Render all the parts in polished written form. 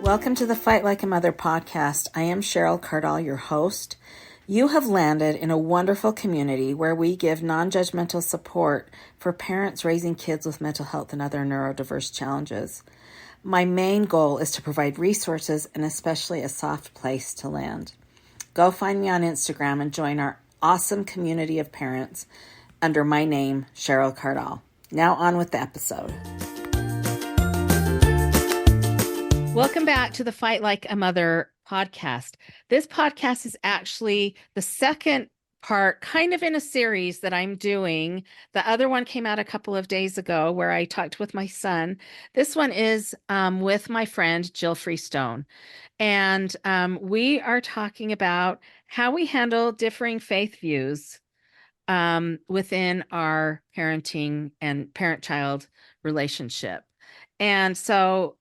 Welcome to the Fight Like a Mother podcast. I am Cheryl Cardall, your host. You have landed in a wonderful community where we give non-judgmental support for parents raising kids with mental health and other neurodiverse challenges. My main goal is to provide resources and especially a soft place to land. Go find me on Instagram and join our awesome community of parents under my name, Cheryl Cardall. Now on with the episode. Welcome back to the Fight Like a Mother podcast. This podcast is actually the second part, kind of in a series that I'm doing. The other one came out a couple of days ago where I talked with my son. This one is with my friend, Jill Freestone. And we are talking about how we handle differing faith views within our parenting and parent-child relationship. And so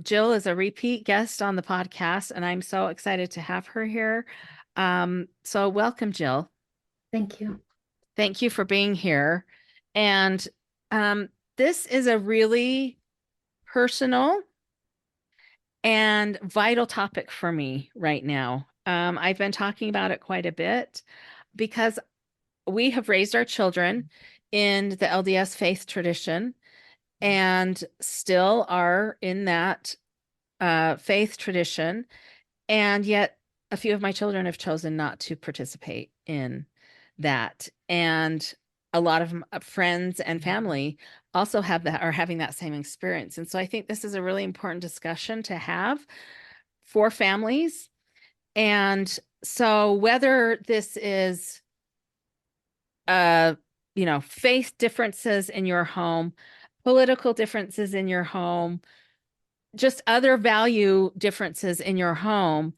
Jill is a repeat guest on the podcast, and I'm so excited to have her here. So welcome, Jill. Thank you. Thank you for being here. And this is a really personal and vital topic for me right now. I've been talking about it quite a bit because we have raised our children in the LDS faith tradition and still are in that faith tradition. And yet a few of my children have chosen not to participate in that. And a lot of friends and family also have that, are having that same experience. And so I think this is a really important discussion to have for families. And so whether this is faith differences in your home, political differences in your home, just other value differences in your home,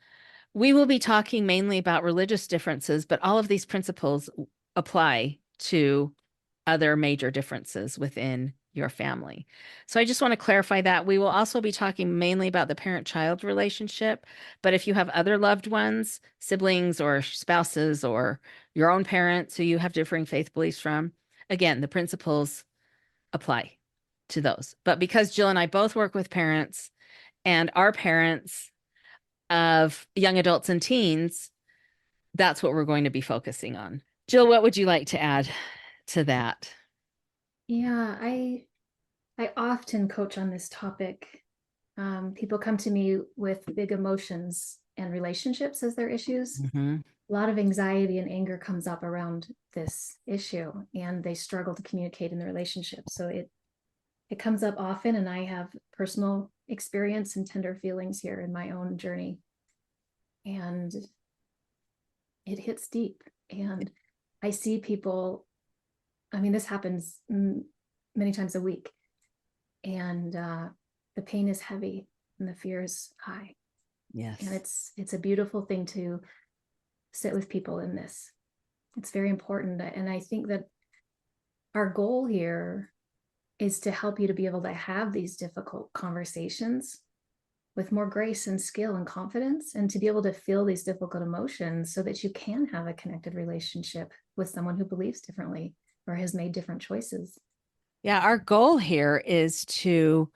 we will be talking mainly about religious differences, but all of these principles apply to other major differences within your family. So I just want to clarify that. We will also be talking mainly about the parent-child relationship, but if you have other loved ones, siblings or spouses or your own parents who you have differing faith beliefs from, again, the principles apply to those. But because Jill and I both work with parents and are parents of young adults and teens, that's what we're going to be focusing on. Jill, what would you like to add to that? Yeah, I often coach on this topic. People come to me with big emotions and relationships as their issues. Mm-hmm. A lot of anxiety and anger comes up around this issue, and they struggle to communicate in the relationship. So it comes up often, and I have personal experience and tender feelings here in my own journey. And it hits deep. And I see people, I mean, this happens many times a week. And the pain is heavy and the fear is high. Yes. And it's a beautiful thing to sit with people in this. It's very important. And I think that our goal here is to help you to be able to have these difficult conversations with more grace and skill and confidence, and to be able to feel these difficult emotions so that you can have a connected relationship with someone who believes differently or has made different choices. Yeah, our goal here is to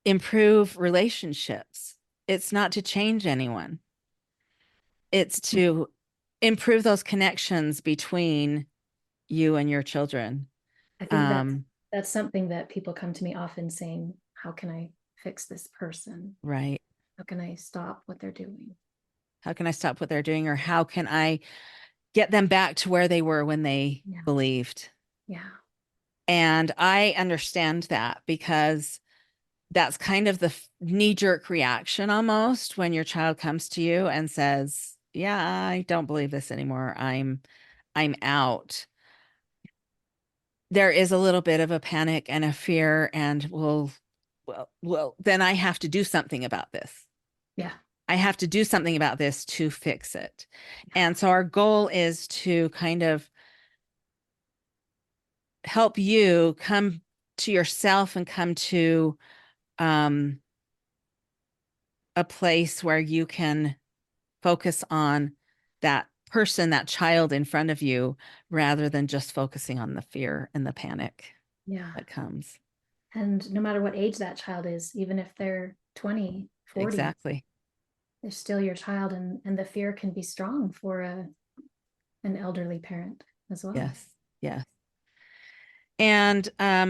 improve relationships. It's not to change anyone. It's to improve those connections between you and your children. I think that's something that people come to me often saying, how can I fix this person? Right. How can I stop what they're doing? How can I stop what they're doing? Or how can I get them back to where they were when they believed? Yeah. And I understand that because that's kind of the knee-jerk reaction almost when your child comes to you and says, yeah, I don't believe this anymore. I'm out. There is a little bit of a panic and a fear, and well, then I have to do something about this. Yeah. I have to do something about this to fix it. And so our goal is to kind of help you come to yourself and come to a place where you can focus on that person, that child in front of you, rather than just focusing on the fear and the panic that comes. And no matter what age that child is, even if they're 20 40, exactly. they're still your child, and the fear can be strong for an elderly parent as well. Yes. Yes. And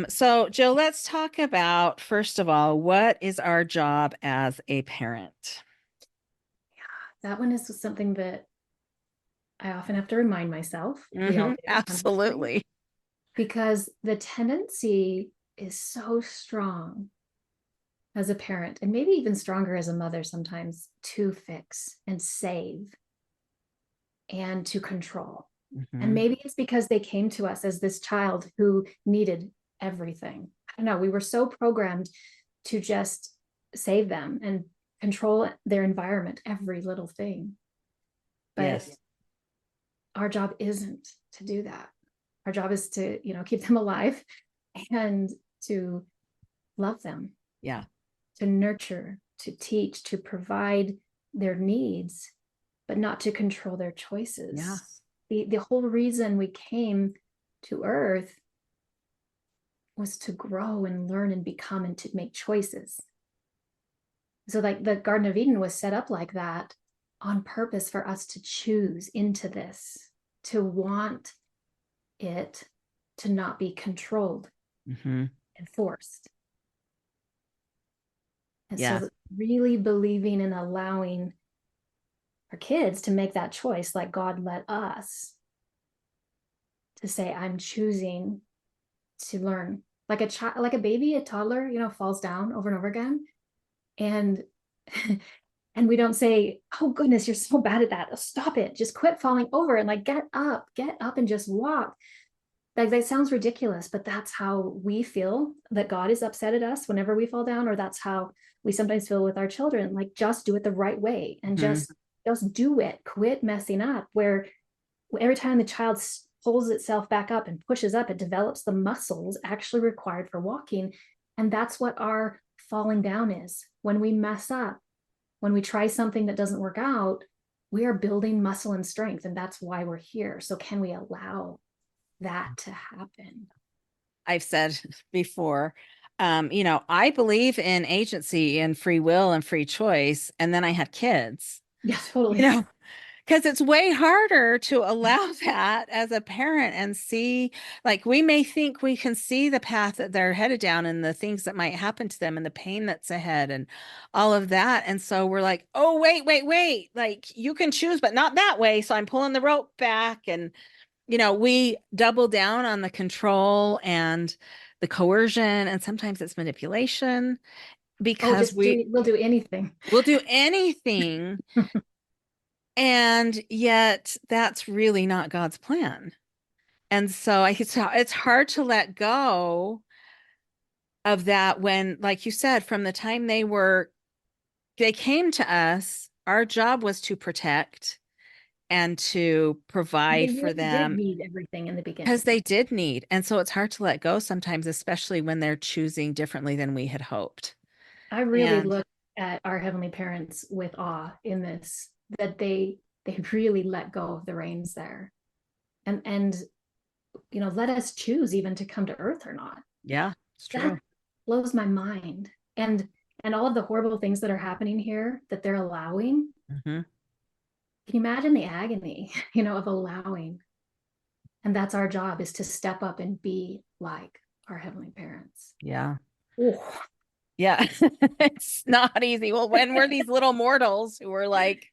so, Jill, let's talk about, first of all, what is our job as a parent? That one is something that I often have to remind myself. We all Hmm. do, honestly, Absolutely. because the tendency is so strong as a parent, and maybe even stronger as a mother sometimes, to fix and save and to control. And Hmm. maybe it's because they came to us as this child who needed everything. I don't know. We were so programmed to just save them and control their environment, every little thing. But Yes. our job isn't to do that. Our job is to, keep them alive and to love them, Yeah. to nurture, to teach, to provide their needs, but not to control their Yeah. choices. The whole reason we came to earth was to grow and learn and become and to make choices. So, like, the Garden of Eden was set up like that on purpose for us to choose into this, to want it, to not be controlled Hmm. and forced. And Yeah. so, really believing and allowing our kids to make that choice, like God let us, to say, I'm choosing to learn. Like a child, like a baby, a toddler, falls down over and over again. And and we don't say, oh goodness, you're so bad at that. Stop it. Just quit falling over and like get up and just walk. Like, that sounds ridiculous, but that's how we feel that God is upset at us whenever we fall down, or that's how we sometimes feel with our children. Like, just do it the right way and Hmm. just do it. Quit messing up. Where every time the child pulls itself back up and pushes up, it develops the muscles actually required for walking. And that's what our falling down is. When we mess up, when we try something that doesn't work out, we are building muscle and strength. And that's why we're here. So, can we allow that to happen? I've said before, I believe in agency and free will and free choice. And then I had kids, Yeah, you totally. know, because it's way harder to allow that as a parent and see, like, we may think we can see the path that they're headed down and the things that might happen to them and the pain that's ahead and all of that. And so we're like, oh, wait, wait, wait, like you can choose, but not that way. So I'm pulling the rope back. And we double down on the control and the coercion, and sometimes it's manipulation Oh, because just we'll do anything. we'll do anything. And yet that's really not God's plan. And so it's hard to let go of that when, like you said, from the time they came to us, our job was to protect and to They provide for really did them need everything in the because beginning. they did need. And so it's hard to let go sometimes, especially when they're choosing differently than we had hoped. I really And look at our heavenly parents with awe in this, that they really let go of the reins there. And let us choose even to come to earth or not. yeah, it's That true. blows my mind. And all of the horrible things that are happening here that they're allowing. Hmm. Can you imagine the agony, of allowing? And that's our job, is to step up and be like our heavenly parents. Yeah. Oh. Yeah. It's not easy. Well, when we're these little mortals who are like,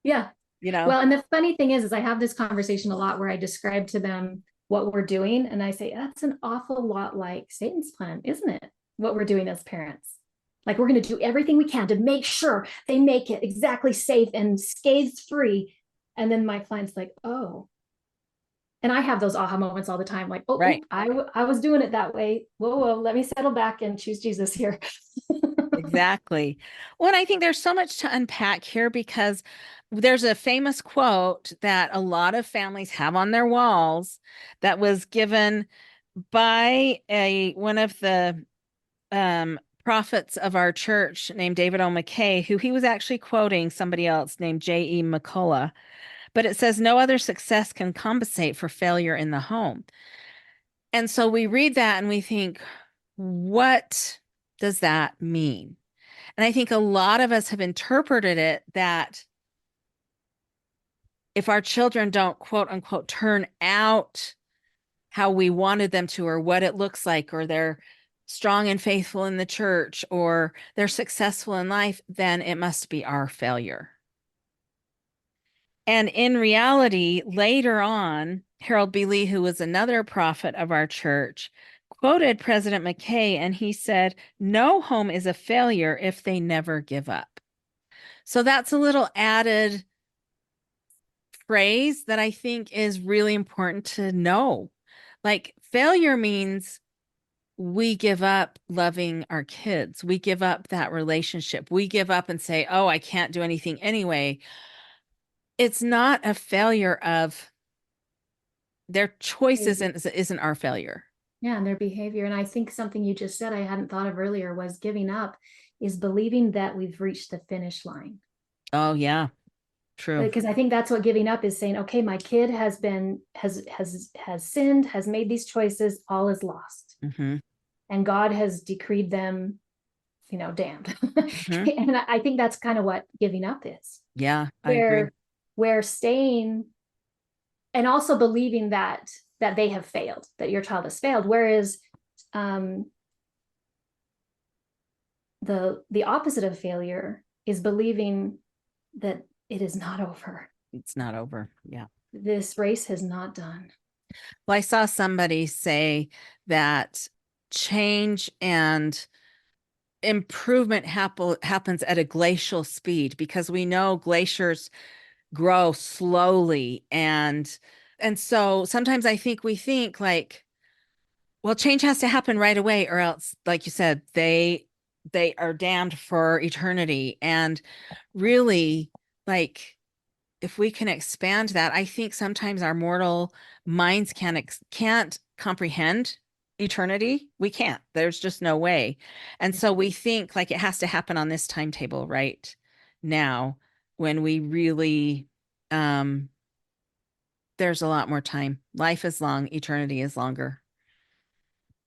Yeah. you know, Well, and the funny thing is I have this conversation a lot where I describe to them what we're doing. And I say, that's an awful lot like Satan's plan, isn't it? What we're doing as parents. Like, we're going to do everything we can to make sure they make it exactly safe and scathed free. And then my client's like, oh. And I have those aha moments all the time. Like, right. I was doing it that way. Whoa, let me settle back and choose Jesus here. Exactly. Well, and I think there's so much to unpack here because there's a famous quote that a lot of families have on their walls that was given by a one of the prophets of our church named David O. McKay, who he was actually quoting somebody else named J.E. McCullough. But it says, no other success can compensate for failure in the home. And so we read that and we think, what does that mean? And I think a lot of us have interpreted it that if our children don't quote unquote turn out how we wanted them to, or what it looks like, or they're strong and faithful in the church, or they're successful in life, then it must be our failure. And in reality, later on, Harold B. Lee, who was another prophet of our church, quoted President McKay, and he said, "No home is a failure if they never give up." So that's a little added phrase that I think is really important to know. Like, failure means we give up loving our kids. We give up that relationship. We give up and say, "Oh, I can't do anything anyway." It's not a failure of their choices, and isn't our failure. Yeah, and their behavior. And I think something you just said I hadn't thought of earlier was giving up is believing that we've reached the finish line. Oh, yeah, true. Because I think that's what giving up is, saying, okay, my kid has sinned, has made these choices, all is lost. Mm-hmm. And God has decreed them, damned. Mm-hmm. And I think that's kind of what giving up is. Yeah, I agree. Where staying and also believing that they have failed, that your child has failed. Whereas the opposite of failure is believing that it is not over. It's not over. Yeah. This race has not done. Well, I saw somebody say that change and improvement happens at a glacial speed, because we know glaciers grow slowly, and so sometimes I think we think like, well, change has to happen right away, or else, like you said, they are damned for eternity. And really, like, if we can expand that, I think sometimes our mortal minds can't comprehend eternity. We can't. There's just no way. And so we think like it has to happen on this timetable right now, when we really there's a lot more time. Life is long, eternity is longer.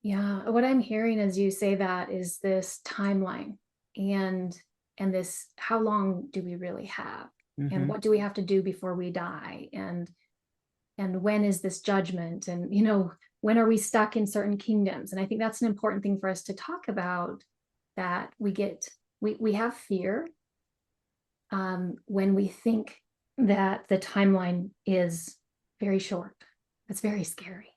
Yeah, what I'm hearing as you say that is this timeline, and this, how long do we really have? And Mm-hmm. what do we have to do before we die? And when is this judgment? And when are we stuck in certain kingdoms? And I think that's an important thing for us to talk about, that we have fear when we think that the timeline is very short. That's very scary.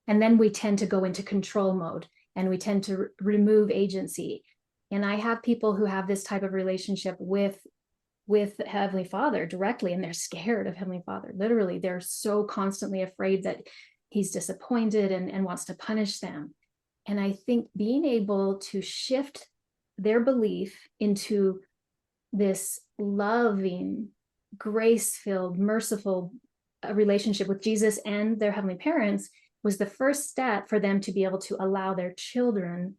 And then we tend to go into control mode, and we tend to remove agency. And I have people who have this type of relationship with Heavenly Father directly, and they're scared of Heavenly Father. Literally, they're so constantly afraid that he's disappointed and wants to punish them. And I think being able to shift their belief into this loving, grace-filled, merciful relationship with Jesus and their heavenly parents was the first step for them to be able to allow their children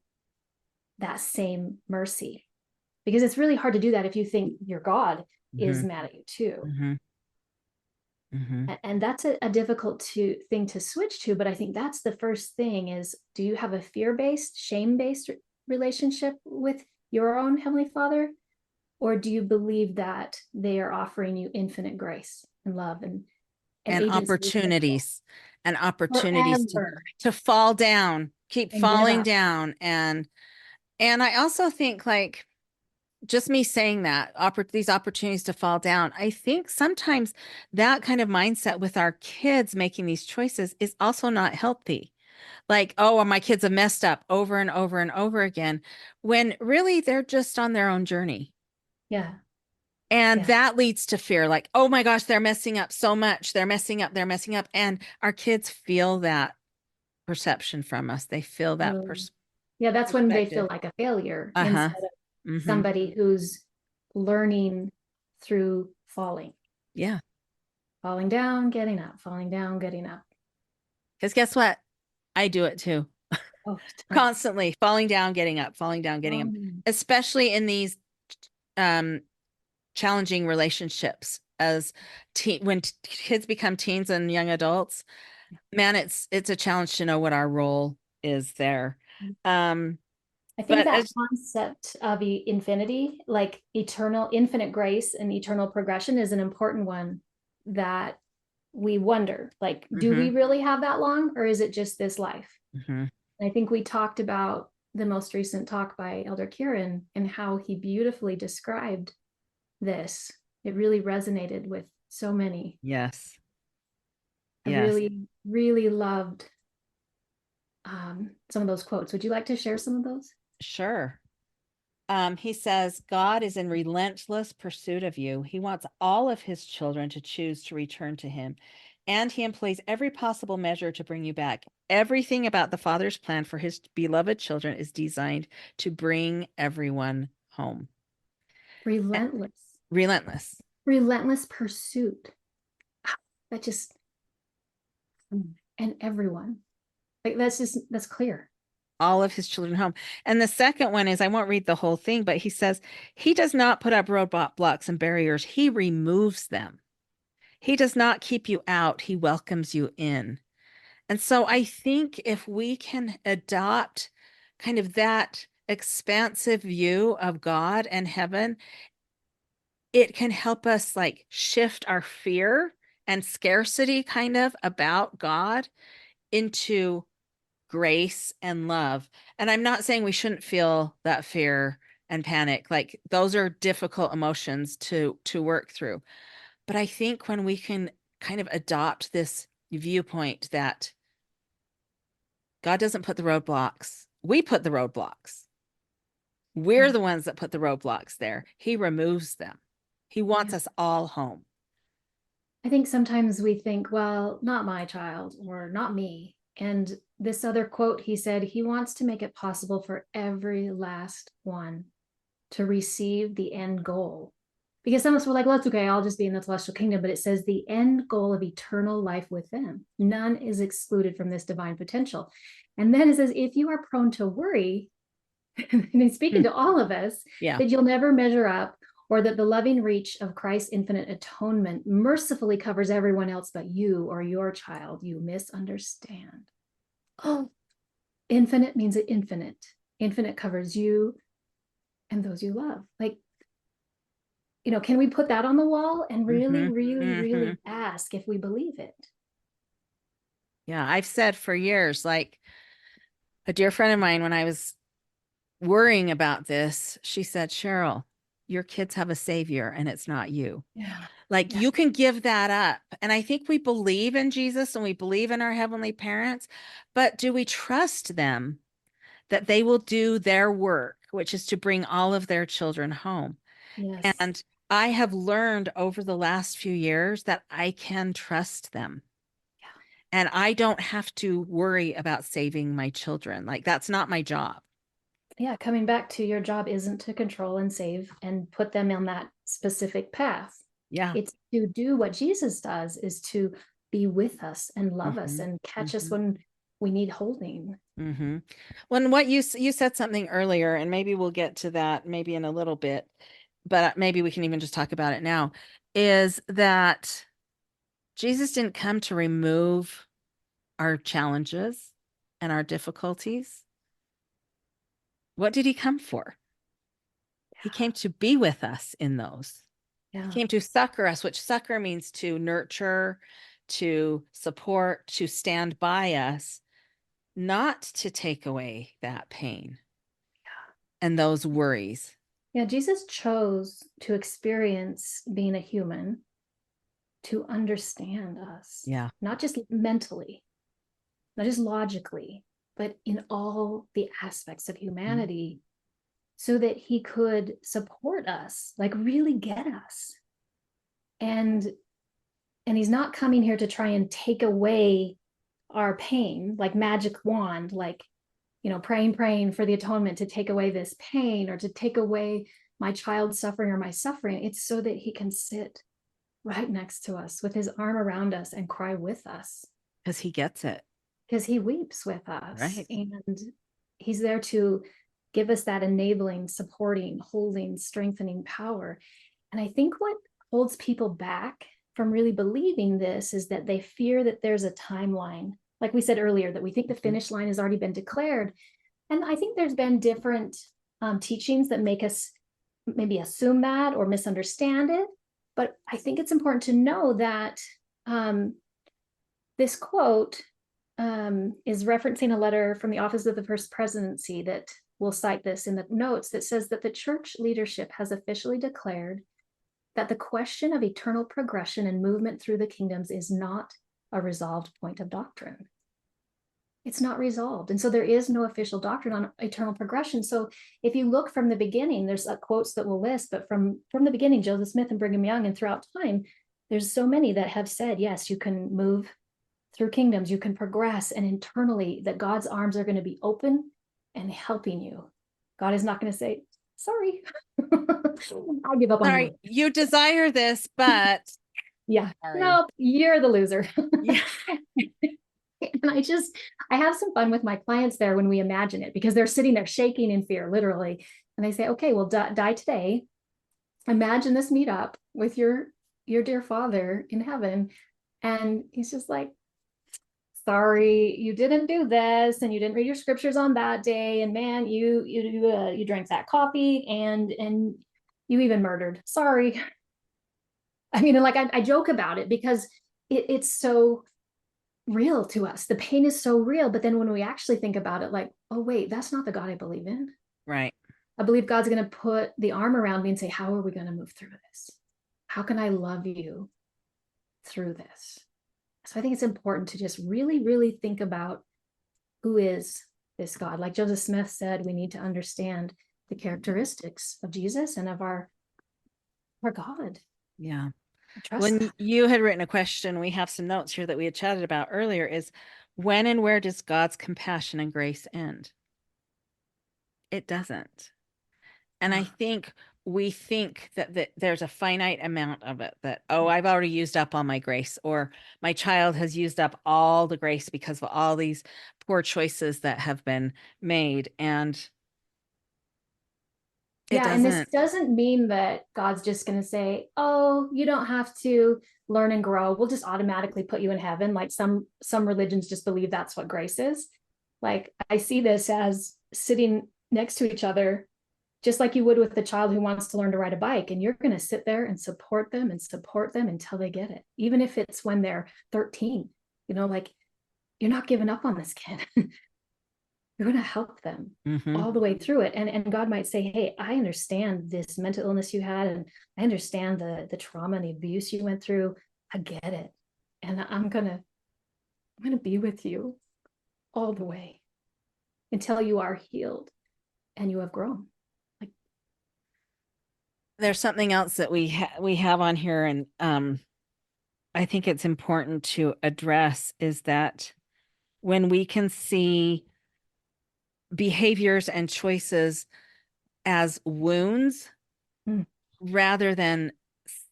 that same mercy. Because it's really hard to do that if you think your God is Mm-hmm. mad at you too. Mm-hmm. Mm-hmm. And that's a difficult thing to switch to. But I think that's the first thing is, do you have a fear-based, shame-based relationship with your own Heavenly Father? Or do you believe that they are offering you infinite grace and love and And agency opportunities forever to fall down, keep and get falling up? down. And I also think, like, just me saying that, these opportunities to fall down, I think sometimes that kind of mindset with our kids making these choices is also not healthy. Like, oh, well, my kids have messed up over and over and over again, when really they're just on their own journey. Yeah. And Yeah. that leads to fear, like, oh my gosh, they're messing up so much. They're messing up. They're messing up. And our kids feel that perception from us. They feel that Yeah, that's when they feel perspective. like a failure Uh-huh. instead of Mm-hmm. somebody who's learning through falling. Yeah. Falling down, getting up, falling down, getting up. Because guess what? I do it too. Oh, tons. Constantly falling down, getting up, falling down, getting up, especially in these um, challenging relationships as when kids become teens and young adults. Man, it's a challenge to know what our role is there. Um, I think But that it's, concept of infinity, like eternal, infinite grace and eternal progression, is an important one that we wonder, like, do we mhm, really have that long, or is it just this life? mhm. I think we talked about the most recent talk by Elder Kieran and how he beautifully described this. It really resonated with so many. Yes. I Yes. really, really loved some of those quotes. Would you like to share some of those? Sure. He says, God is in relentless pursuit of you. He wants all of his children to choose to return to him, and he employs every possible measure to bring you back. Everything about the Father's plan for his beloved children is designed to bring everyone home. Eh, Relentless, Relentless. relentless pursuit. That just, and everyone. Like, that's clear. All of his children home. And the second one is I won't read the whole thing, but he says he does not put up roadblock blocks and barriers, he removes them. He does not keep you out, he welcomes you in. And so I think if we can adopt kind of that expansive view of God and heaven, it can help us like shift our fear and scarcity kind of about God into grace and love. And I'm not saying we shouldn't feel that fear and panic. Like those are difficult emotions to work through. But I think when we can kind of adopt this viewpoint that God doesn't put the roadblocks. We put the roadblocks. We're Yeah. the ones that put the roadblocks there. He removes them. He wants Yeah. us all home. I think sometimes we think, well, not my child or not me. And this other quote, he said, he wants to make it possible for every last one to receive the end goal. Because some of us were like, well, it's okay, I'll just be in the celestial kingdom. But it says the end goal of eternal life with them. None is excluded from this divine potential. And then it says, if you are prone to worry, and he's speaking Hmm. to all of us, Yeah. that you'll never measure up, or that the loving reach of Christ's infinite atonement mercifully covers everyone else but you or your child, you misunderstand. Oh, infinite means infinite. Infinite covers you and those you love. Like, can we put that on the wall and really, Hmm. really, Hmm. really ask if we believe it? Yeah. I've said for years, like a dear friend of mine, when I was worrying about this, she said, Cheryl, your kids have a savior and it's not you. Yeah. Like Yeah. you can give that up. And I think we believe in Jesus and we believe in our heavenly parents, but do we trust them that they will do their work, which is to bring all of their children home? Yes. And I have learned over the last few years that I can trust them. Yeah. And I don't have to worry about saving my children. Like that's not my job. Yeah, coming back to your job isn't to control and save and put them on that specific path. Yeah. It's to do what Jesus does, is to be with us and love us Hmm. and catch us Hmm. when we need holding. Hmm. When what you said something earlier, and maybe we'll get to that maybe in a little bit, but maybe we can even just talk about it now, is that Jesus didn't come to remove our challenges and our difficulties. What did he come for? He came to be with us in those. He Yeah. came to succor us, which succor means to nurture, to support, to stand by us, not to take away that pain and those worries. Yeah, Jesus chose to experience being a human to understand us, Yeah. not just mentally, not just logically, but in all the aspects of Mm-hmm. humanity, so that he could support us, like really get us. And he's not coming here to try and take away our pain, like magic wand, like, praying for the atonement to take away this pain or to take away my child's suffering or my suffering. It's so that he can sit right next to us with his arm around us and cry with us, Because he gets it. because he weeps with us. Right. And he's there to give us that enabling, supporting, holding, strengthening power. And I think what holds people back from really believing this is that they fear that there's a timeline. Like we said earlier, that we think the Mhm. finish line has already been declared. And I think there's been different teachings that make us maybe assume that or misunderstand it. But I think it's important to know that this quote is referencing a letter from the Office of the First Presidency that will cite this in the notes, that says that the church leadership has officially declared that the question of eternal progression and movement through the kingdoms is not a resolved point of doctrine. It's not resolved. And so there is no official doctrine on eternal progression. So if you look from the beginning, there's quotes that we'll list, but from the beginning, Joseph Smith and Brigham Young, and throughout time, there's so many that have said, yes, you can move through kingdoms, you can progress, and internally that God's arms are going to be open and helping you. God is not going to say, sorry, I give up on Sorry, you desire this, but yeah, sorry. nope, you're the loser. Yeah. And I have some fun with my clients there when we imagine it, because they're sitting there shaking in fear, literally. And they say, okay, well, die today. Imagine this meetup with your dear father in heaven. And he's just like, sorry, you didn't do this, and you didn't read your scriptures on that day. And man, you drank that coffee, and you even murdered. Sorry. I mean, like I joke about it because it's so real to us. The pain is so real. But then when we actually think about it, like, oh, wait, that's not the God I believe in. Right. I believe God's going to put the arm around me and say, how are we going to move through this? How can I love you through this? So I think it's important to just really, really think about who is this God. Like Joseph Smith said, we need to understand the characteristics of Jesus and of our God. Yeah. Trust When that. you had written a question, we have some notes here that we had chatted about earlier, is when and where does God's compassion and grace end? It doesn't. And I think we think that there's a finite amount of it, that, oh, I've already used up all my grace, or my child has used up all the grace because of all these poor choices that have been made. And it Yeah, and this doesn't. doesn't mean that God's just going to say, "Oh, you don't have to learn and grow. We'll just automatically put you in heaven." Like some religions just believe that's what grace is. Like I see this as sitting next to each other, just like you would with the child who wants to learn to ride a bike, and you're going to sit there and support them until they get it, even if it's when they're 13. Like you're not giving up on this kid. You're going to help them all the way through it. And God might say, hey, I understand this mental illness you had, and I understand the trauma and the abuse you went through. I get it. And I'm gonna be with you all the way until you are healed and you have grown. Like, There's something else that we have on here, and I think it's important to address, is that when we can see behaviors and choices as wounds rather than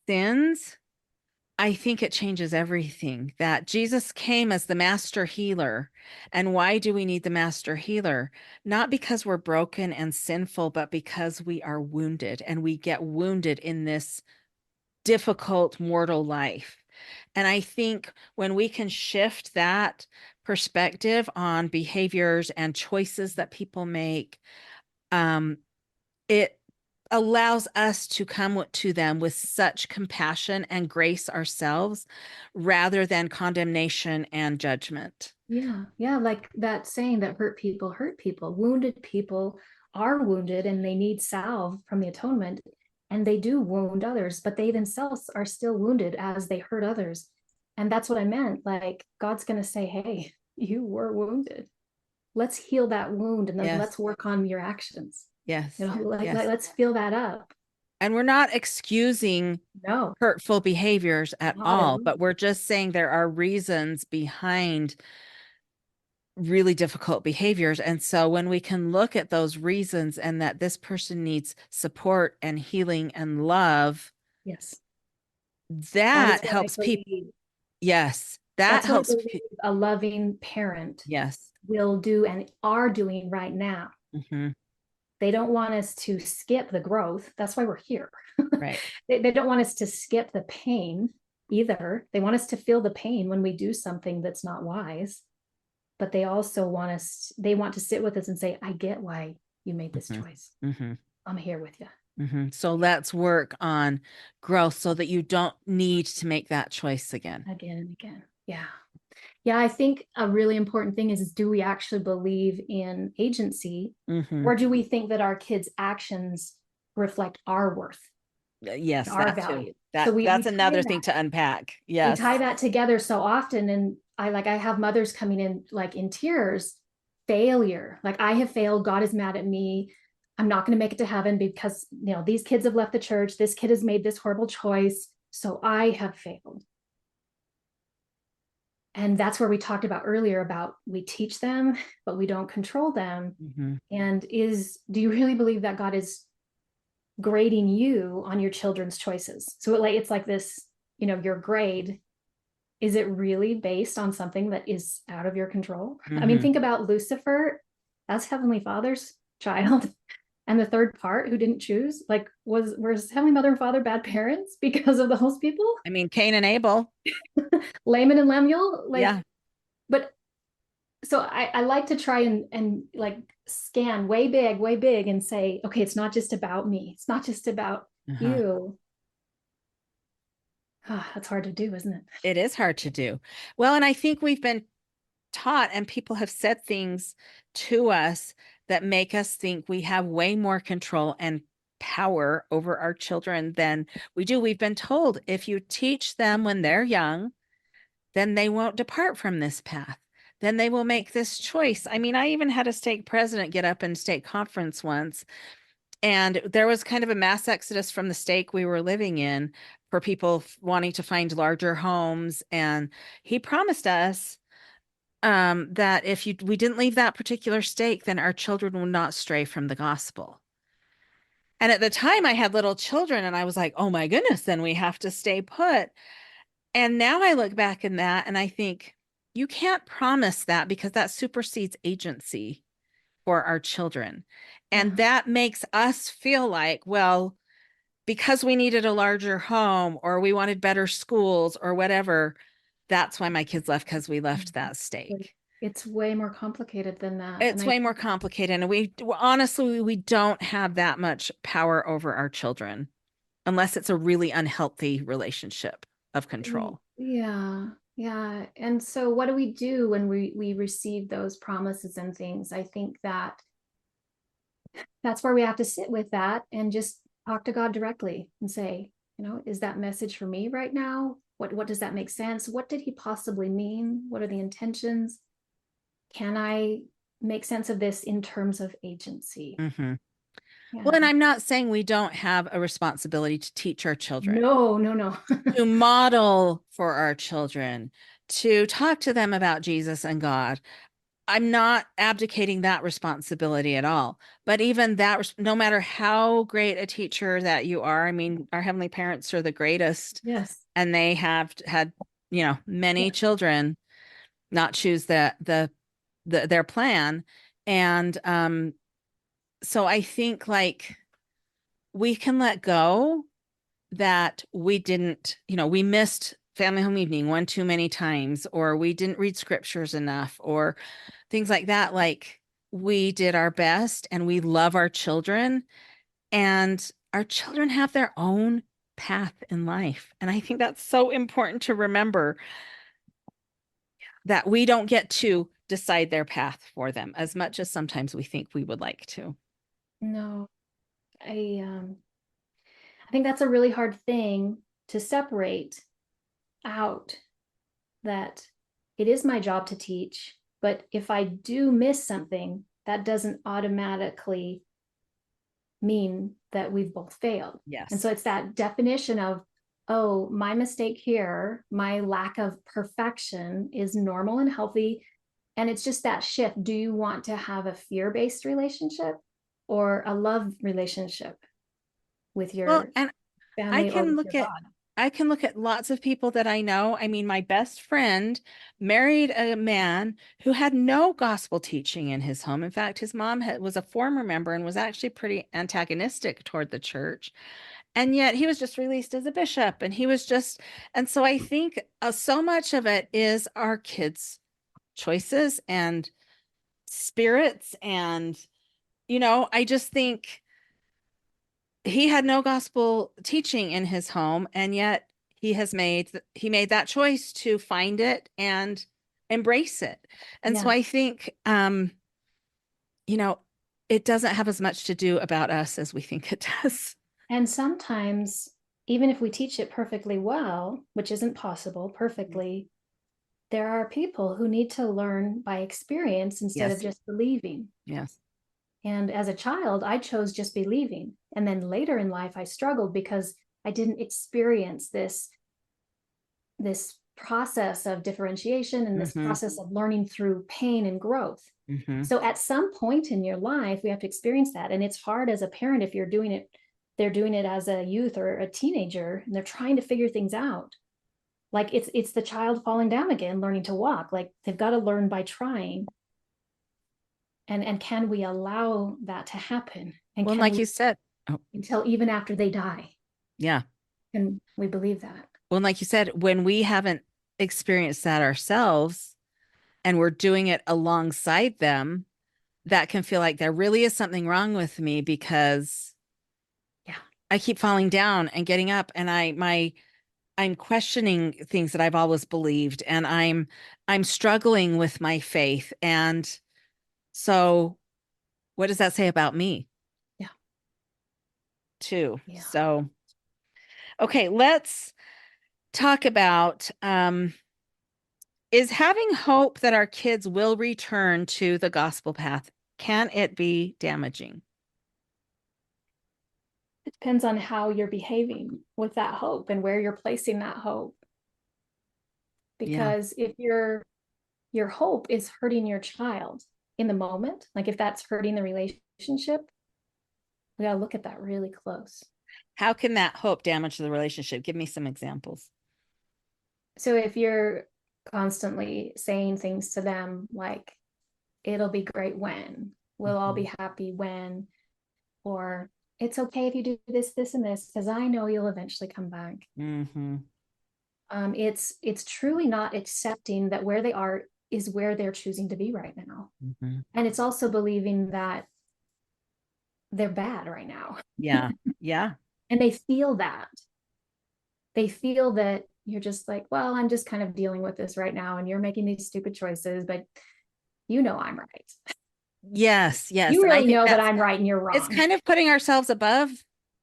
sins, I think it changes everything. That Jesus came as the master healer. And why do we need the master healer? Not because we're broken and sinful, but because we are wounded, and we get wounded in this difficult mortal life. And I think when we can shift that perspective on behaviors and choices that people make, it allows us to come to them with such compassion and grace ourselves, rather than condemnation and judgment. yeah, like that saying that hurt people hurt people. Wounded people are wounded and they need salve from the atonement, and they do wound others, but they themselves are still wounded as they hurt others. And that's what I meant. Like God's going to say, hey, you were wounded. Let's heal that wound, and then Yes. let's work on your actions. Yes. Like Yes. let's fill that up. And we're not excusing No, hurtful behaviors at not at all, all. but we're just saying there are reasons behind really difficult behaviors. And so when we can look at those reasons, and that this person needs support and healing and love, Yes, that is that what I helps people. believe. Yes, that That's what I helps. believe a loving parent Yes. will do and are doing right now. They don't want us to skip the growth. That's why we're here. Right. They don't want us to skip the pain either. They want us to feel the pain when we do something that's not wise. but they also they want to sit with us and say, I get why you made this Mhm. choice. Mhm. I'm here with you. So let's work on growth so that you don't need to make that choice again. Again and again. Yeah. Yeah, I think a really important thing is do we actually believe in agency, Hmm. or do we think that our kids' actions reflect our worth, Yes, our that too. value? So That's another thing to unpack. we Yes. tie that together so often. And I have mothers coming in like in tears, failure. Like, I have failed. God is mad at me. I'm not going to make it to heaven because, these kids have left the church. This kid has made this horrible choice. So I have failed. And that's where we talked about earlier about we teach them, but we don't control them. Hmm. And do you really believe that God is grading you on your children's choices? So it's like this, your grade, is it really based on something that is out of your control? I mean, Hmm. think about Lucifer. That's Heavenly Father's child. And the third part who didn't choose, like, was Heavenly Mother and Father bad parents because of those people? I mean, Cain and Abel. Laman and Lemuel, like, Yeah. but so I like to try and like scan way big and say, okay, it's not just about me. It's not just about Uh-huh. you. That's hard to do, isn't it? It is hard to do. Well, and I think we've been taught and people have said things to us that make us think we have way more control and power over our children than we do. We've been told if you teach them when they're young, then they won't depart from this path. Then they will make this choice. I mean, I even had a stake president get up in state conference once, and there was kind of a mass exodus from the stake we were living in for people wanting to find larger homes. And he promised us that if we didn't leave that particular stake, then our children will not stray from the gospel. And at the time, I had little children, and I was like, oh my goodness, then we have to stay put. And now I look back in that and I think you can't promise that because that supersedes agency for our children. And Yeah. that makes us feel like, well, because we needed a larger home or we wanted better schools or whatever, that's why my kids left because we left that stake. It's way more complicated than that. And It's way more complicated. And we honestly, we don't have that much power over our children unless it's a really unhealthy relationship of control. yeah, yeah. And so what do we do when we receive those promises and things? I think that's where we have to sit with that and just talk to God directly and say, is that message for me right now? What does that make sense? What did he possibly mean? What are the intentions? Can I make sense of this in terms of agency? Hmm. Well, Yeah. and I'm not saying we don't have a responsibility to teach our children, No, no, no. to model for our children, to talk to them about Jesus and God. I'm not abdicating that responsibility at all. But even that, no matter how great a teacher that you are, I mean, our heavenly parents are the greatest, Yes. and they have had, many Yeah. children not choose their plan. And so I think like we can let go that we didn't, we missed family home evening one too many times, or we didn't read scriptures enough, or things like that. Like we did our best and we love our children, and our children have their own path in life. And I think that's so important to remember that we don't get to decide their path for them as much as sometimes we think we would like to. No, I think that's a really hard thing to separate out, that it is my job to teach, but if I do miss something, that doesn't automatically mean that we've both failed. And Yes. so it's that definition of, oh, my mistake here, my lack of perfection is normal and healthy. And it's just that shift. Do you want to have a fear-based relationship or a love relationship with Well, your and I family or can with look your at God? I can look at lots of people that I know. I mean, my best friend married a man who had no gospel teaching in his home. In fact, his mom was a former member and was actually pretty antagonistic toward the church. And yet he was just released as a bishop, and he was just, and so I think so much of it is our kids choices and spirits. And, I just think he had no gospel teaching in his home, and yet he made that choice to find it and embrace it. And so Yeah. I think, you know, it doesn't have as much to do about us as we think it does. And sometimes, even if we teach it perfectly well, which isn't possible perfectly, there are people who need to learn by experience instead of Yes. just believing. Yes. And as a child, I chose just believing. And then later in life, I struggled because I didn't experience this process of differentiation and this Hmm. process of learning through pain and growth. Hmm. So at some point in your life, we have to experience that. And it's hard as a parent if you're doing it, they're doing it as a youth or a teenager, and they're trying to figure things out. Like it's the child falling down again, learning to walk. Like they've got to learn by trying. And can we allow that to happen? And Well, can like we you said, oh, until even after they die? yeah. Can we believe that? Well, like you said, when we haven't experienced that ourselves and we're doing it alongside them, that can feel like there really is something wrong with me because Yeah. I keep falling down and getting up, and I'm questioning things that I've always believed, and I'm struggling with my faith. And so what does that say about me Yeah. too? Yeah. So, okay, let's talk about is having hope that our kids will return to the gospel path, can it be damaging? It depends on how you're behaving with that hope and where you're placing that hope. Yeah. Because if your hope is hurting your child in the moment, like if that's hurting the relationship, we got to look at that really close. How can that hope damage the relationship? Give me some examples. So if you're constantly saying things to them like, it'll be great when, we'll all Mhm. be happy when, or it's okay if you do this, this, and this, because I know you'll eventually come back. Mhm. It's truly not accepting that where they are is where they're choosing to be right now. Mhm. And it's also believing that they're bad right now. Yeah. Yeah. And they feel that. They feel that you're just like, well, I'm just kind of dealing with this right now, and you're making these stupid choices, but you know I'm right. Yes, yes. You And I really think know that that's I'm right and you're it's wrong. kind of putting ourselves above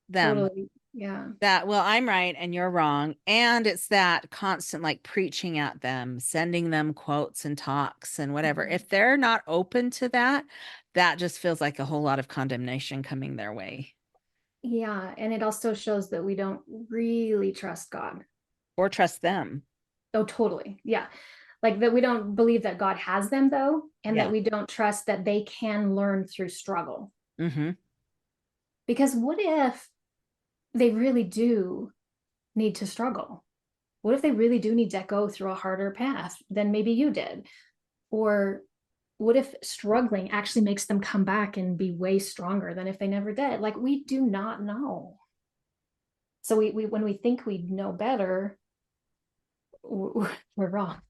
them. Totally. Yeah. That, well, I'm right and you're wrong. And it's that constant like preaching at them, sending them quotes and talks and whatever. Mhm. If they're not open to that, that just feels like a whole lot of condemnation coming their way. Yeah. And it also shows that we don't really trust God. Or trust them. Oh, totally. Yeah. Like that we don't believe that God has them though, and that Yeah. we don't trust that they can learn through struggle. Mm-hmm. Because what if they really do need to struggle? What if they really do need to go through a harder path than maybe you did? Or what if struggling actually makes them come back and be way stronger than if they never did? Like we do not know. So we when we think we know better, we're wrong.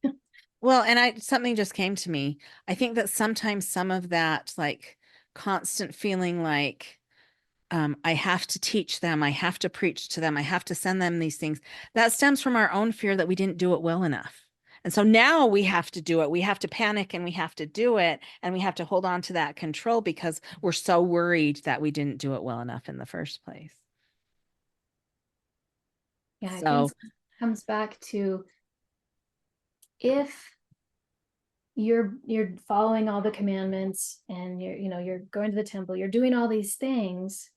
Well, and something just came to me. I think that sometimes some of that like constant feeling like I have to teach them, I have to preach to them, I have to send them these things. That stems from our own fear that we didn't do it well enough. And so now we have to do it. We have to panic and we have to do it. And we have to hold on to that control because we're so worried that we didn't do it well enough in the first place. Yeah, I think So, it comes back to if you're following all the commandments and you're going to the temple, you're doing all these things,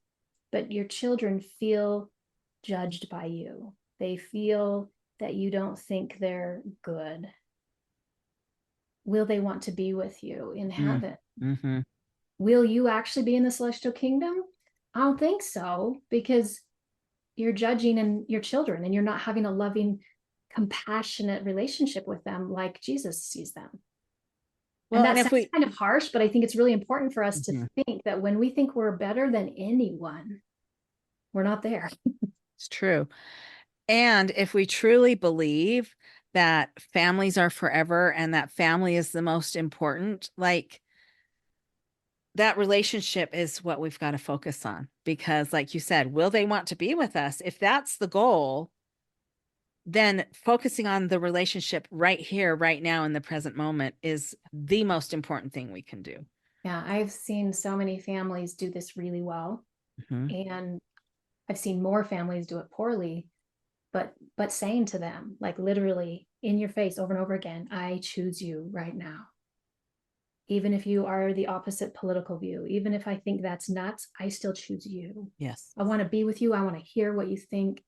but your children feel judged by you. They feel that you don't think they're good. Will they want to be with you in mm, heaven? mm-hmm, Will you actually be in the celestial kingdom? I don't think so, because you're judging and your children and you're not having a loving, compassionate relationship with them like Jesus sees them. And well, and that if sounds we, kind of harsh, but I think it's really important for us to mhm, think that when we think we're better than anyone, we're not there. it's true. And if we truly believe that families are forever and that family is the most important, like that relationship is what we've got to focus on. Because, like you said, will they want to be with us? If that's the goal, then focusing on the relationship right here, right now, in the present moment is the most important thing we can do. Yeah, I've seen so many families do this really well, Mhm. and I've seen more families do it poorly. But saying to them, like literally in your face over and over again, I choose you right now. Even if you are the opposite political view, even if I think that's nuts, I still choose you. Yes. I want to be with you. I want to hear what you think.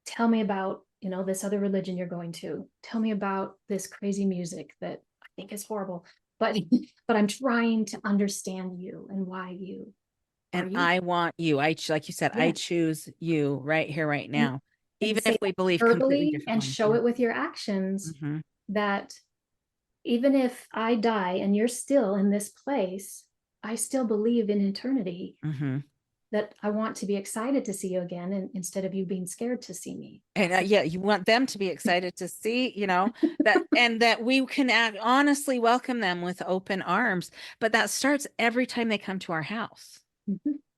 Tell me about, this other religion you're going to. Tell me about this crazy music that I think is horrible. But but I'm trying to understand you and why you are And you. I want you. Like you said, I Yeah. choose you right here, right And now, and even if say we that believe completely verbally and differently. show it with your actions, Mhm. that even if I die and you're still in this place, I still believe in eternity, Mhm. that I want to be excited to see you again, and instead of you being scared to see me. And That's yeah, you want them to be excited to see, that, and that we can honestly welcome them with open arms. But that starts every time they come to our house.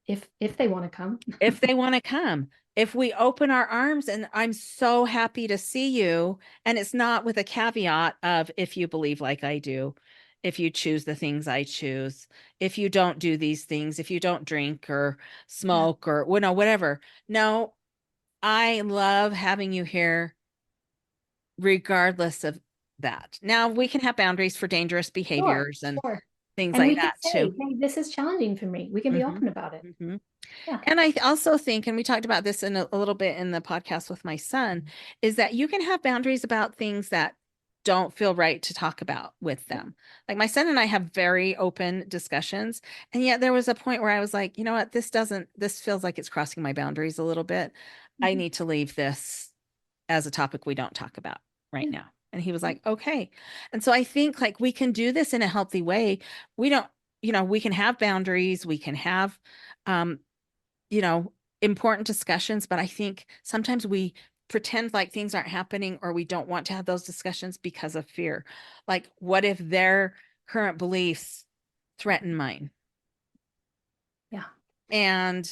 if they want to come. If they want to come, if we open our arms and I'm so happy to see you, and it's not with a caveat of if you believe like I do, if you choose the things I choose, if you don't do these things, if you don't drink or Yeah, smoke or whatever. No, I love having you here regardless of that. Now we can have boundaries for dangerous sure, behaviors and sure. things And like we can that too. say, hey, this is challenging for me. We can be Hmm. open about it. Hmm. Yeah. And I also think, and we talked about this in a little bit in the podcast with my son, is that you can have boundaries about things that don't feel right to talk about with them. Like my son and I have very open discussions. And yet there was a point where I was like, you know what, this feels like it's crossing my boundaries a little bit. I Mhm. need to leave this as a topic we don't talk about right Yeah. now. And he was like, okay. And so I think like we can do this in a healthy way. We don't, we can have boundaries, we can have, um, you know, important discussions, but I think sometimes we pretend like things aren't happening or we don't want to have those discussions because of fear. Like, what if their current beliefs threaten mine? Yeah. And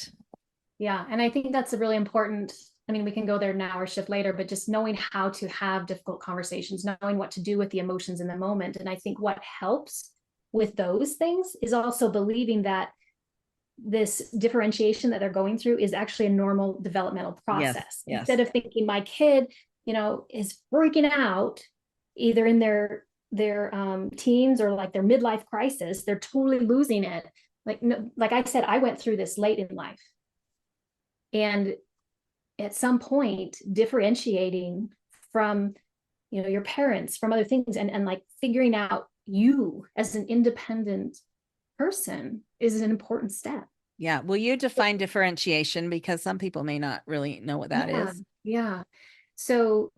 Yeah. And I think that's a really important. I mean, we can go there now or shift later, but just knowing how to have difficult conversations, knowing what to do with the emotions in the moment. And I think what helps with those things is also believing that this differentiation that they're going through is actually a normal developmental yes, process. yes, Instead of thinking my kid, is freaking out either in their teens or like their midlife crisis, they're totally losing it. Like no, like I said, I went through this late in life, and at some point, differentiating from your parents, from other things, and like figuring out you as an independent person is an important step. yeah. Will you define differentiation? Because some people may not really know what that Yeah, is. yeah. So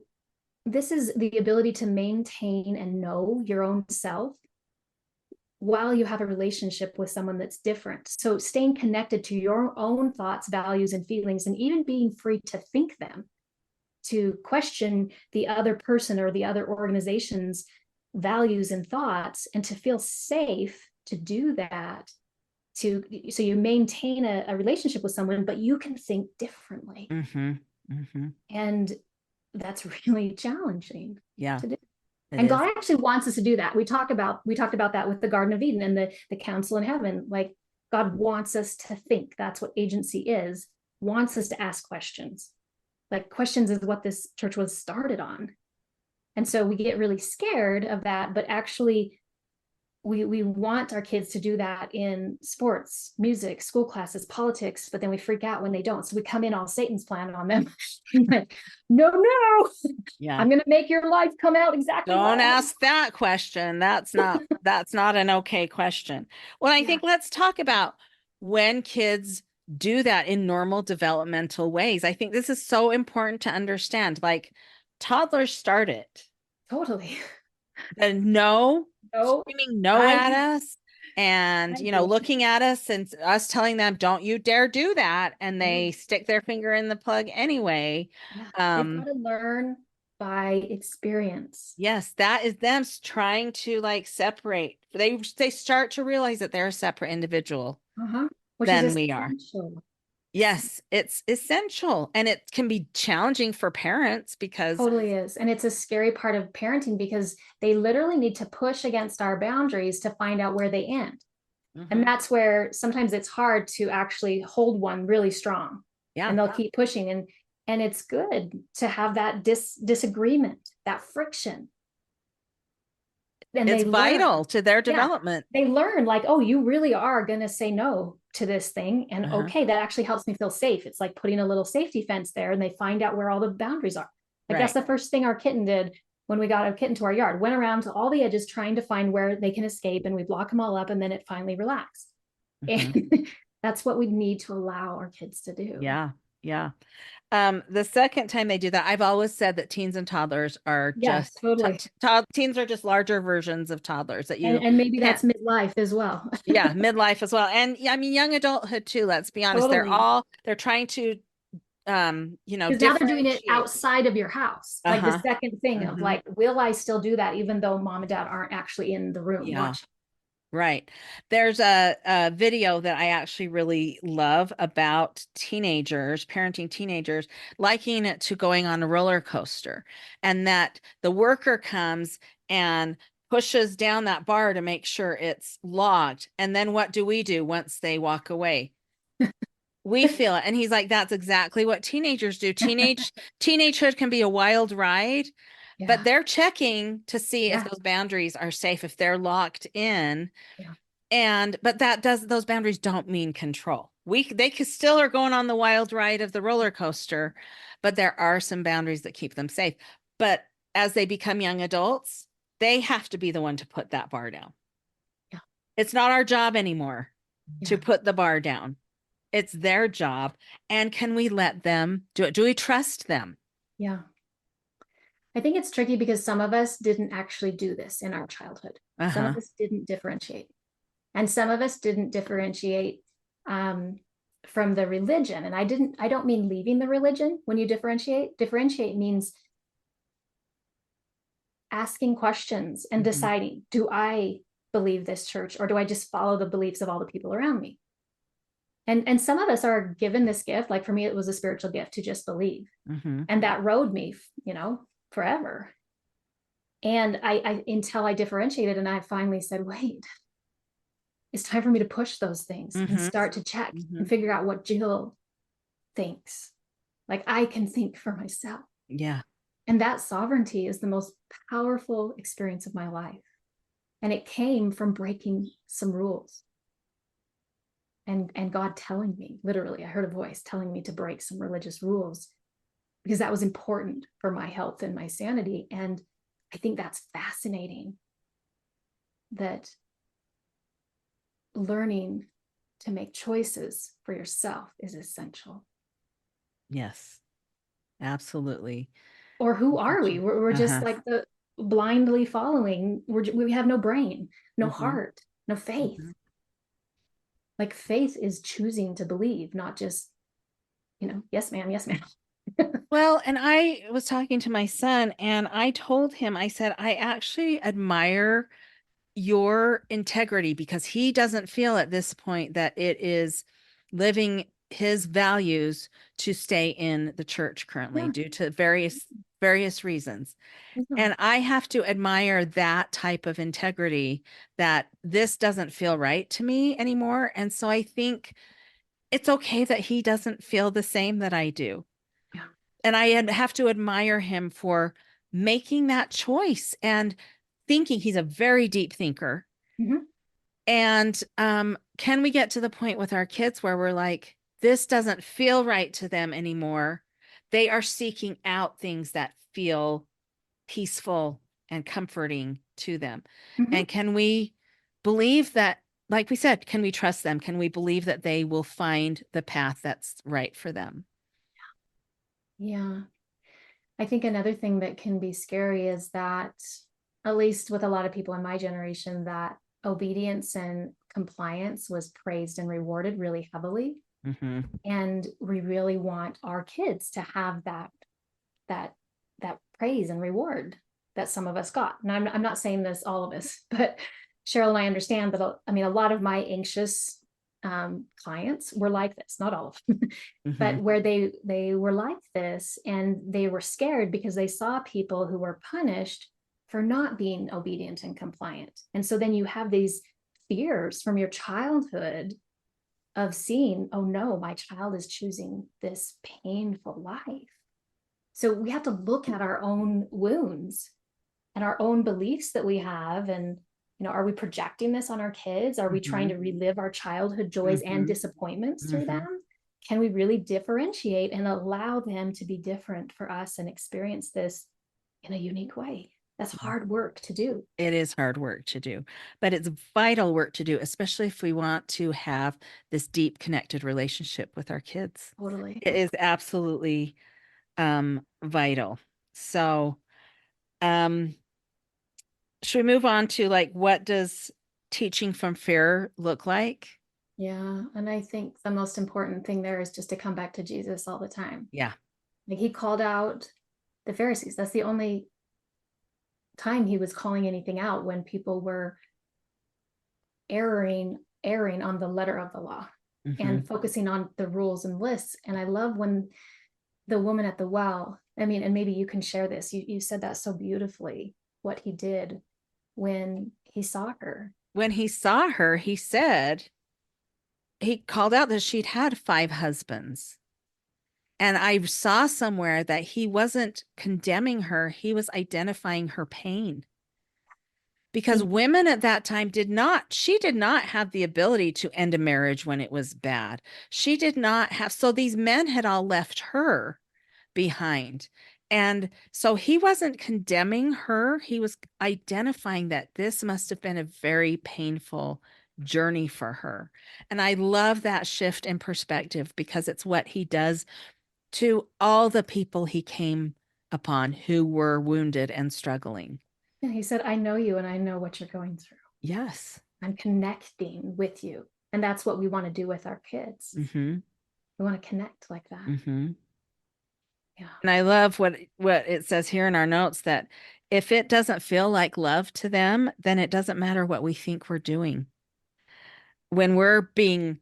this is the ability to maintain and know your own self while you have a relationship with someone that's different. So staying connected to your own thoughts, values, and feelings, and even being free to think them, to question the other person or the other organization's values and thoughts, and to feel safe to do that, so you maintain a relationship with someone, but you can think differently. Mm-hmm. Mm-hmm. And that's really challenging Yeah, to do. it And is. God actually wants us to do that. We talked about that with the Garden of Eden and the council in heaven. Like God wants us to think. That's what agency is. Wants us to ask questions. Like questions is what this church was started on. And so we get really scared of that, but actually we want our kids to do that in sports, music, school classes, politics, but then we freak out when they don't. So we come in all Satan's plan on them. Like, no, Yeah. I'm going to make your life come out exactly Don't wrong. ask that question. That's not an okay question. Well, I Yeah, think let's talk about when kids do that in normal developmental ways. I think this is so important to understand. Like toddlers start it. totally. The no, No, screaming no I at us and, I agree. looking at us and us telling them, don't you dare do that. And Yeah, they stick their finger in the plug anyway. yeah. They've got Um, to learn by experience. Yes, that is them trying to like separate. They start to realize that they're a separate individual Uh-huh. Which is than we are. essential. Yes, it's essential, and it can be challenging for parents because Totally is. And it's a scary part of parenting because they literally need to push against our boundaries to find out where they end. And Mhm. that's where sometimes it's hard to actually hold one really strong. Yeah, And they'll keep pushing. And it's good to have that disagreement, that friction. And it's they learn. vital to their Yeah. development. They learn like, oh, you really are going to say no to this thing. And Uh-huh. okay, that actually helps me feel safe. It's like putting a little safety fence there and they find out where all the boundaries are. Like that's Right. the first thing our kitten did when we got a kitten to our yard, went around to all the edges trying to find where they can escape and we block them all up and then it finally relaxed. Mhm. And that's what we need to allow our kids to do. Yeah. Yeah. The second time they do that, I've always said that teens and toddlers are Yeah, just totally. teens are just larger versions of toddlers that you And maybe can't. that's midlife as well. Yeah, midlife as well. And yeah, I mean young adulthood too, let's be honest. Totally. They're trying to Because now they're doing it differentiate. outside of your house. Like the Uh-huh. second thing of Hmm. like, will I still do that even though mom and dad aren't actually in the room Yeah. watching? Right. There's a video that I actually really love about teenagers, parenting teenagers, liking it to going on a roller coaster, and that the worker comes and pushes down that bar to make sure it's locked. And then what do we do once they walk away? We feel it. And he's like, that's exactly what teenagers do. Teenagehood can be a wild ride, but Yeah. they're checking to see if Yeah. those boundaries are safe, if they're locked in. Yeah. And but those boundaries don't mean control. Still are going on the wild ride of the roller coaster, but there are some boundaries that keep them safe. But as they become young adults, they have to be the one to put that bar down. Yeah. It's not our job anymore to Yeah. put the bar down. It's their job. And can we let them do it? Do we trust them? Yeah. I think it's tricky because some of us didn't actually do this in our childhood. Some of Uh-huh. us didn't differentiate. And some of us didn't differentiate um, from the religion. And I don't mean leaving the religion when you differentiate. Differentiate means asking questions and Mhm. deciding, do I believe this church or do I just follow the beliefs of all the people around me? And some of us are given this gift. Like for me, it was a spiritual gift to just believe. Mhm. And that rode me, forever. And I until I differentiated and I finally said, wait, it's time for me to push those things and Mhm. start to check and Mhm. figure out what Jill thinks. Like I can think for myself. Yeah. And that sovereignty is the most powerful experience of my life. And it came from breaking some rules. And God telling me, literally, I heard a voice telling me to break some religious rules because that was important for my health and my sanity. And I think that's fascinating that learning to make choices for yourself is essential. Yes. Absolutely. Or who are we? We're just Uh-huh. like the blindly following. We have no brain, no Mhm. heart, no faith. Mhm. Like faith is choosing to believe, not just, yes, ma'am, yes, ma'am. Well, and I was talking to my son and I told him, I said, I actually admire your integrity because he doesn't feel at this point that it is living his values to stay in the church currently Yeah, due to various reasons. yeah, And I have to admire that type of integrity that this doesn't feel right to me anymore. And so I think it's okay that he doesn't feel the same that I do. yeah. And have to admire him for making that choice and thinking. He's a very deep thinker. Mhm. And can we get to the point with our kids where we're like, this doesn't feel right to them anymore? They are seeking out things that feel peaceful and comforting to them. Mhm. And can we believe that, like we said, can we trust them? Can we believe that they will find the path that's right for them? Yeah. I think another thing that can be scary is that, at least with a lot of people in my generation, that obedience and compliance was praised and rewarded really heavily. Hmm. And we really want our kids to have that praise and reward that some of us got. And I'm not saying this all of us, but Cheryl and I understand that. I mean, a lot of my anxious clients were like this, not all of them, but where they were like this, and they were scared because they saw people who were punished for not being obedient and compliant. And so then you have these fears from your childhood of seeing, oh no, my child is choosing this painful life. So we have to look at our own wounds and our own beliefs that we have. And, are we projecting this on our kids? Are we trying to relive our childhood joys and disappointments through them? Can we really differentiate and allow them to be different for us and experience this in a unique way? That's hard work to do. It is hard work to do, but it's vital work to do, especially if we want to have this deep connected relationship with our kids. Totally. It is absolutely vital. So, should we move on to like, what does teaching from fear look like? Yeah. And I think the most important thing there is just to come back to Jesus all the time. Yeah. Like, he called out the Pharisees. That's the only time he was calling anything out, when people were erring on the letter of the law and focusing on the rules and lists. And I love when the woman at the well, I mean, and maybe you can share this, you said that so beautifully, what he did when he saw her. When he saw her, he said, he called out that she'd had 5 husbands. And I saw somewhere that he wasn't condemning her, he was identifying her pain. Because women at that time she did not have the ability to end a marriage when it was bad. She did not have, so these men had all left her behind. And so he wasn't condemning her. He was identifying that this must have been a very painful journey for her. And I love that shift in perspective, because it's what he does to all the people he came upon who were wounded and struggling. And he said, I know you and I know what you're going through. Yes. I'm connecting with you. And that's what we want to do with our kids. We want to connect like that. Yeah. And I love what it says here in our notes, that if it doesn't feel like love to them, then it doesn't matter what we think we're doing. When we're being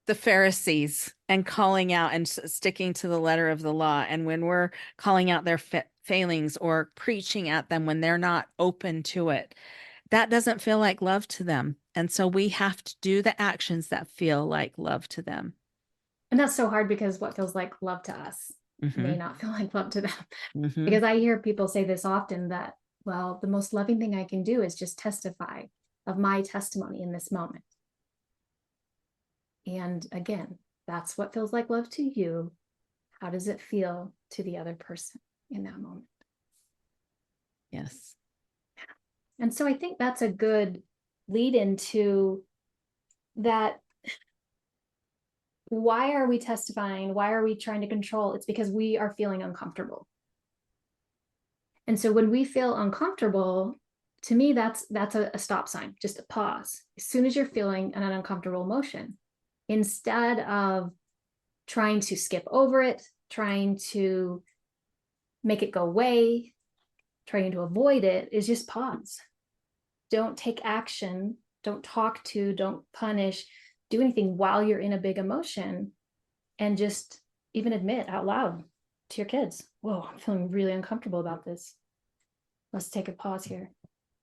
the Pharisees and calling out and sticking to the letter of the law, and when we're calling out their failings or preaching at them when they're not open to it, that doesn't feel like love to them. And so we have to do the actions that feel like love to them. And that's so hard, because what feels like love to us may not feel like love to them. Because I hear people say this often, that, well, the most loving thing I can do is just testify of my testimony in this moment. And again, that's what feels like love to you. How does it feel to the other person in that moment? Yes. And so I think that's a good lead into that. Why are we testifying? Why are we trying to control? It's because we are feeling uncomfortable. And so when we feel uncomfortable, to me, that's a stop sign, just a pause. As soon as you're feeling an uncomfortable emotion, instead of trying to skip over it, trying to make it go away, trying to avoid it, is just pause. Don't take action. Don't talk to, don't punish, do anything while you're in a big emotion, and just even admit out loud to your kids, whoa, I'm feeling really uncomfortable about this. Let's take a pause here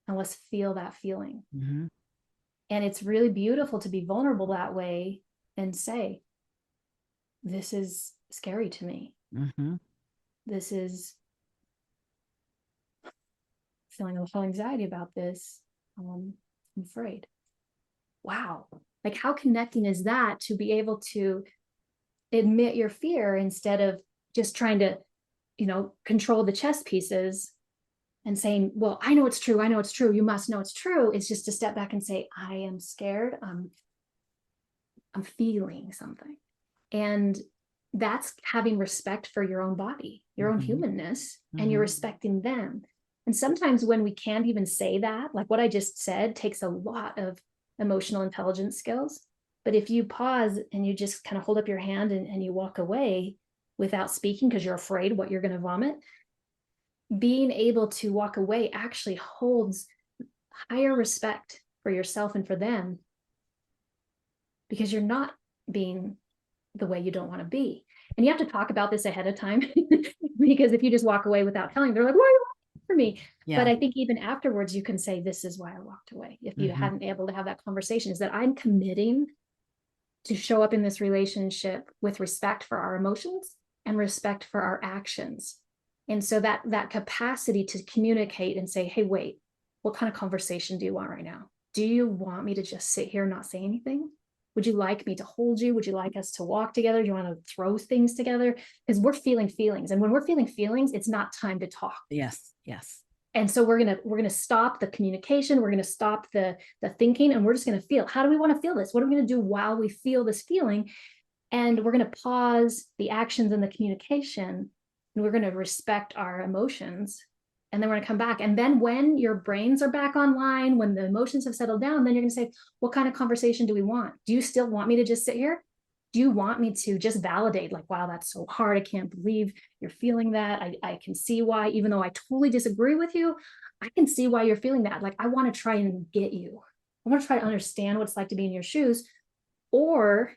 and let's feel that feeling. And it's really beautiful to be vulnerable that way and say, this is scary to me. This is feeling a little anxiety about this. I'm afraid. Wow. Like, how connecting is that, to be able to admit your fear instead of just trying to, control the chess pieces and saying, well, I know it's true. I know it's true. You must know it's true. It's just to step back and say, I am scared. I'm feeling something. And that's having respect for your own body, your own humanness, and you're respecting them. And sometimes when we can't even say that, like what I just said, takes a lot of emotional intelligence skills. But if you pause and you just kind of hold up your hand and you walk away without speaking because you're afraid what you're going to vomit, being able to walk away actually holds higher respect for yourself and for them, because you're not being the way you don't want to be. And you have to talk about this ahead of time because if you just walk away without telling, they're like, why are you walking for me? Yeah. But I think even afterwards, you can say, this is why I walked away. If you hadn't been able to have that conversation, is that I'm committing to show up in this relationship with respect for our emotions and respect for our actions. And so that capacity to communicate and say, hey, wait, what kind of conversation do you want right now? Do you want me to just sit here and not say anything? Would you like me to hold you? Would you like us to walk together? Do you want to throw things together? Because we're feeling feelings. And when we're feeling feelings, it's not time to talk. Yes. Yes. And so we're gonna stop the communication. We're gonna stop the thinking, and we're just gonna feel. How do we want to feel this? What are we gonna do while we feel this feeling? And we're gonna pause the actions and the communication, and we're gonna respect our emotions. And then we're gonna come back. And then when your brains are back online, when the emotions have settled down, then you're gonna say, what kind of conversation do we want? Do you still want me to just sit here? Do you want me to just validate, like, wow, that's so hard. I can't believe you're feeling that. I can see why, even though I totally disagree with you, I can see why you're feeling that. Like, I want to try and get you. I want to try to understand what it's like to be in your shoes. Or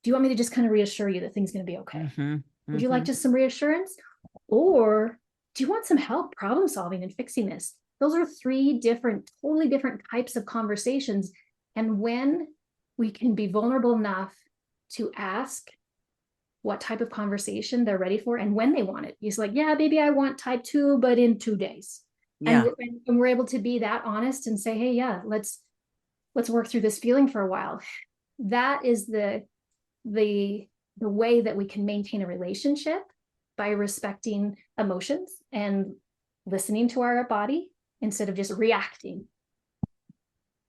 do you want me to just kind of reassure you that things are going to be okay? Would you like just some reassurance? Or do you want some help problem solving and fixing this? Those are three totally different types of conversations. And when we can be vulnerable enough to ask what type of conversation they're ready for and when they want it. He's like, yeah, maybe I want type 2, but in 2 days. Yeah. And we're able to be that honest and say, hey, yeah, let's work through this feeling for a while. That is the way that we can maintain a relationship, by respecting emotions and listening to our body instead of just reacting.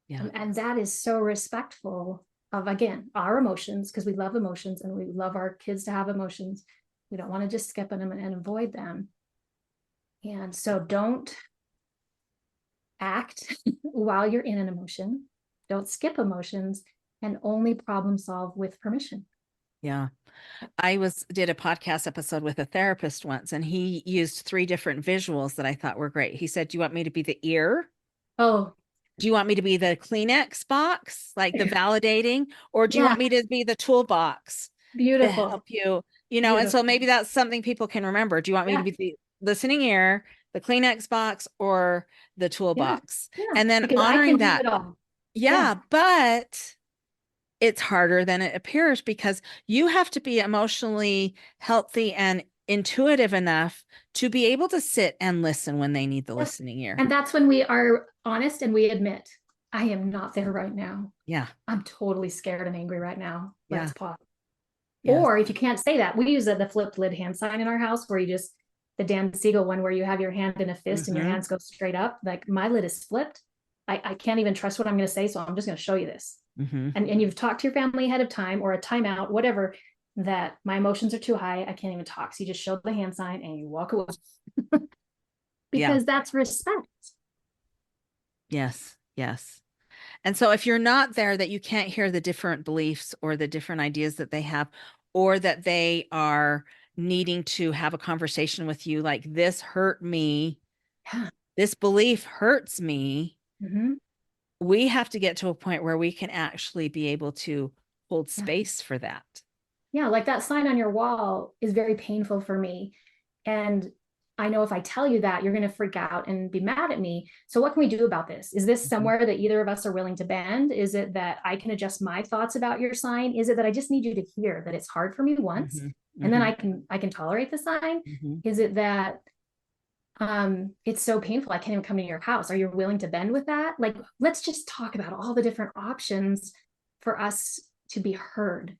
Yeah. And that is so respectful of, again, our emotions, because we love emotions and we love our kids to have emotions. We don't want to just skip them and avoid them. And so don't act while you're in an emotion. Don't skip emotions, and only problem solve with permission. Yeah. I did a podcast episode with a therapist once, and he used 3 different visuals that I thought were great. He said, do you want me to be the ear? Oh, do you want me to be the Kleenex box, like the validating, or do you want me to be the toolbox to help you, Beautiful. And so maybe that's something people can remember. Do you want me to be the listening ear, the Kleenex box, or the toolbox? And then because honoring that. But it's harder than it appears, because you have to be emotionally healthy and intuitive enough to be able to sit and listen when they need the listening ear. And that's when we are honest and we admit, I am not there right now. Yeah. I'm totally scared and angry right now. Let's pause. Yes. Or if you can't say that, we use the flipped lid hand sign in our house, where you just, the Dan Siegel one, where you have your hand in a fist and your hands go straight up. Like, my lid is flipped. I can't even trust what I'm going to say. So I'm just going to show you this. And you've talked to your family ahead of time, or a timeout, whatever, that my emotions are too high. I can't even talk. So you just show the hand sign and you walk away. Because that's respect. Yes. Yes. And so if you're not there, that you can't hear the different beliefs or the different ideas that they have, or that they are needing to have a conversation with you, like, this hurt me. This belief hurts me. We have to get to a point where we can actually be able to hold space for that. Yeah, like that sign on your wall is very painful for me. And I know if I tell you that, you're going to freak out and be mad at me. So what can we do about this? Is this somewhere that either of us are willing to bend? Is it that I can adjust my thoughts about your sign? Is it that I just need you to hear that it's hard for me once, and then I can tolerate the sign? Is it that it's so painful I can't even come to your house? Are you willing to bend with that? Like, let's just talk about all the different options for us to be heard.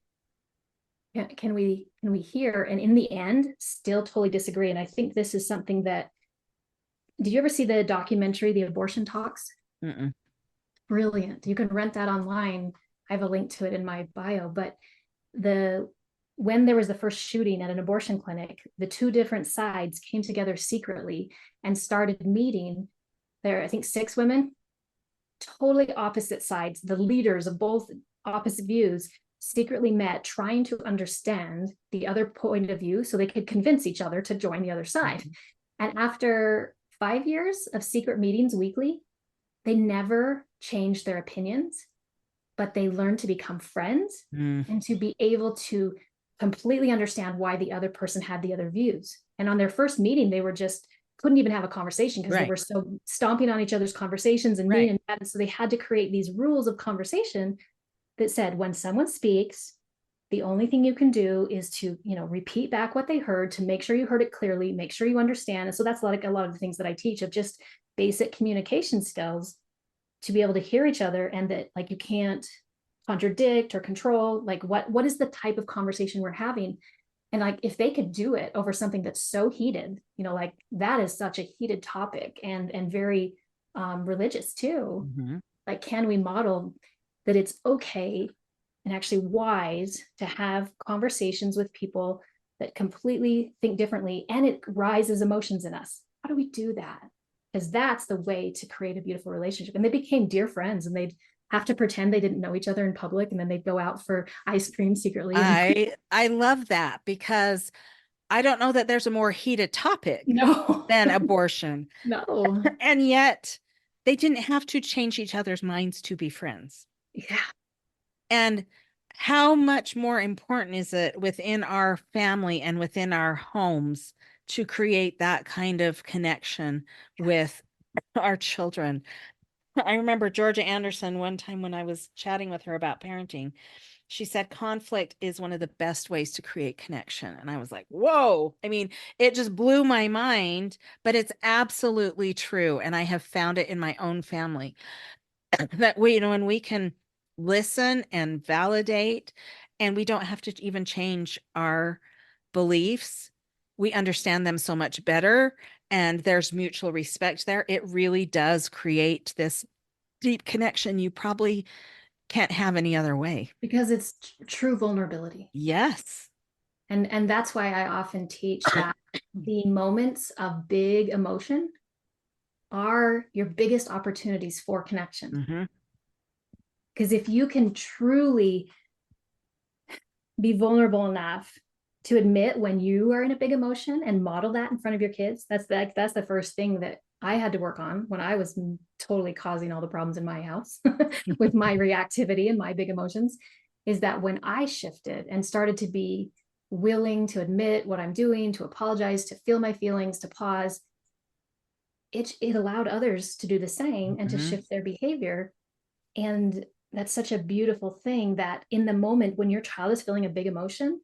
Can we hear, and in the end still totally disagree? And I think this is something that, did you ever see the documentary, The Abortion Talks? Brilliant. You can rent that online. I have a link to it in my bio. But when there was the first shooting at an abortion clinic, the 2 different sides came together secretly and started meeting. There, I think 6 women, totally opposite sides, the leaders of both opposite views, secretly met, trying to understand the other point of view so they could convince each other to join the other side. And after 5 years of secret meetings weekly, they never changed their opinions, but they learned to become friends Mm, and to be able to completely understand why the other person had the other views. And on their first meeting, they were just couldn't even have a conversation because they right. were so stomping on each other's conversations and mean Right. and bad. And so they had to create these rules of conversation that said when someone speaks, the only thing you can do is to, repeat back what they heard to make sure you heard it clearly, make sure you understand. And so that's like a lot of the things that I teach of just basic communication skills to be able to hear each other, and that like you can't contradict or control, like what is the type of conversation we're having. And like if they could do it over something that's so heated, like that is such a heated topic and very religious too. Mm-hmm. Like can we model that it's okay and actually wise to have conversations with people that completely think differently, and it rises emotions in us? How do we do that? Because that's the way to create a beautiful relationship. And they became dear friends, and they'd have to pretend they didn't know each other in public, and then they'd go out for ice cream secretly. And I love that, because I don't know that there's a more heated topic no, than abortion. no, And yet they didn't have to change each other's minds to be friends. yeah, And how much more important is it within our family and within our homes to create that kind of connection with our children? I remember Georgia Anderson one time when I was chatting with her about parenting. She said conflict is one of the best ways to create connection. And I was like, whoa. I mean, it just blew my mind, but it's absolutely true. And I have found it in my own family that when we can listen and validate, and we don't have to even change our beliefs, we understand them so much better. And there's mutual respect there. It really does create this deep connection you probably can't have any other way. because it's true vulnerability. Yes. And that's why I often teach that the moments of big emotion are your biggest opportunities for connection. Hmm. Because if you can truly be vulnerable enough to admit when you are in a big emotion and model that in front of your kids, that's the first thing that I had to work on when I was totally causing all the problems in my house with my reactivity and my big emotions, is that when I shifted and started to be willing to admit what I'm doing, to apologize, to feel my feelings, to pause, it allowed others to do the same and to Hmm. shift their behavior. And that's such a beautiful thing, that in the moment when your child is feeling a big emotion,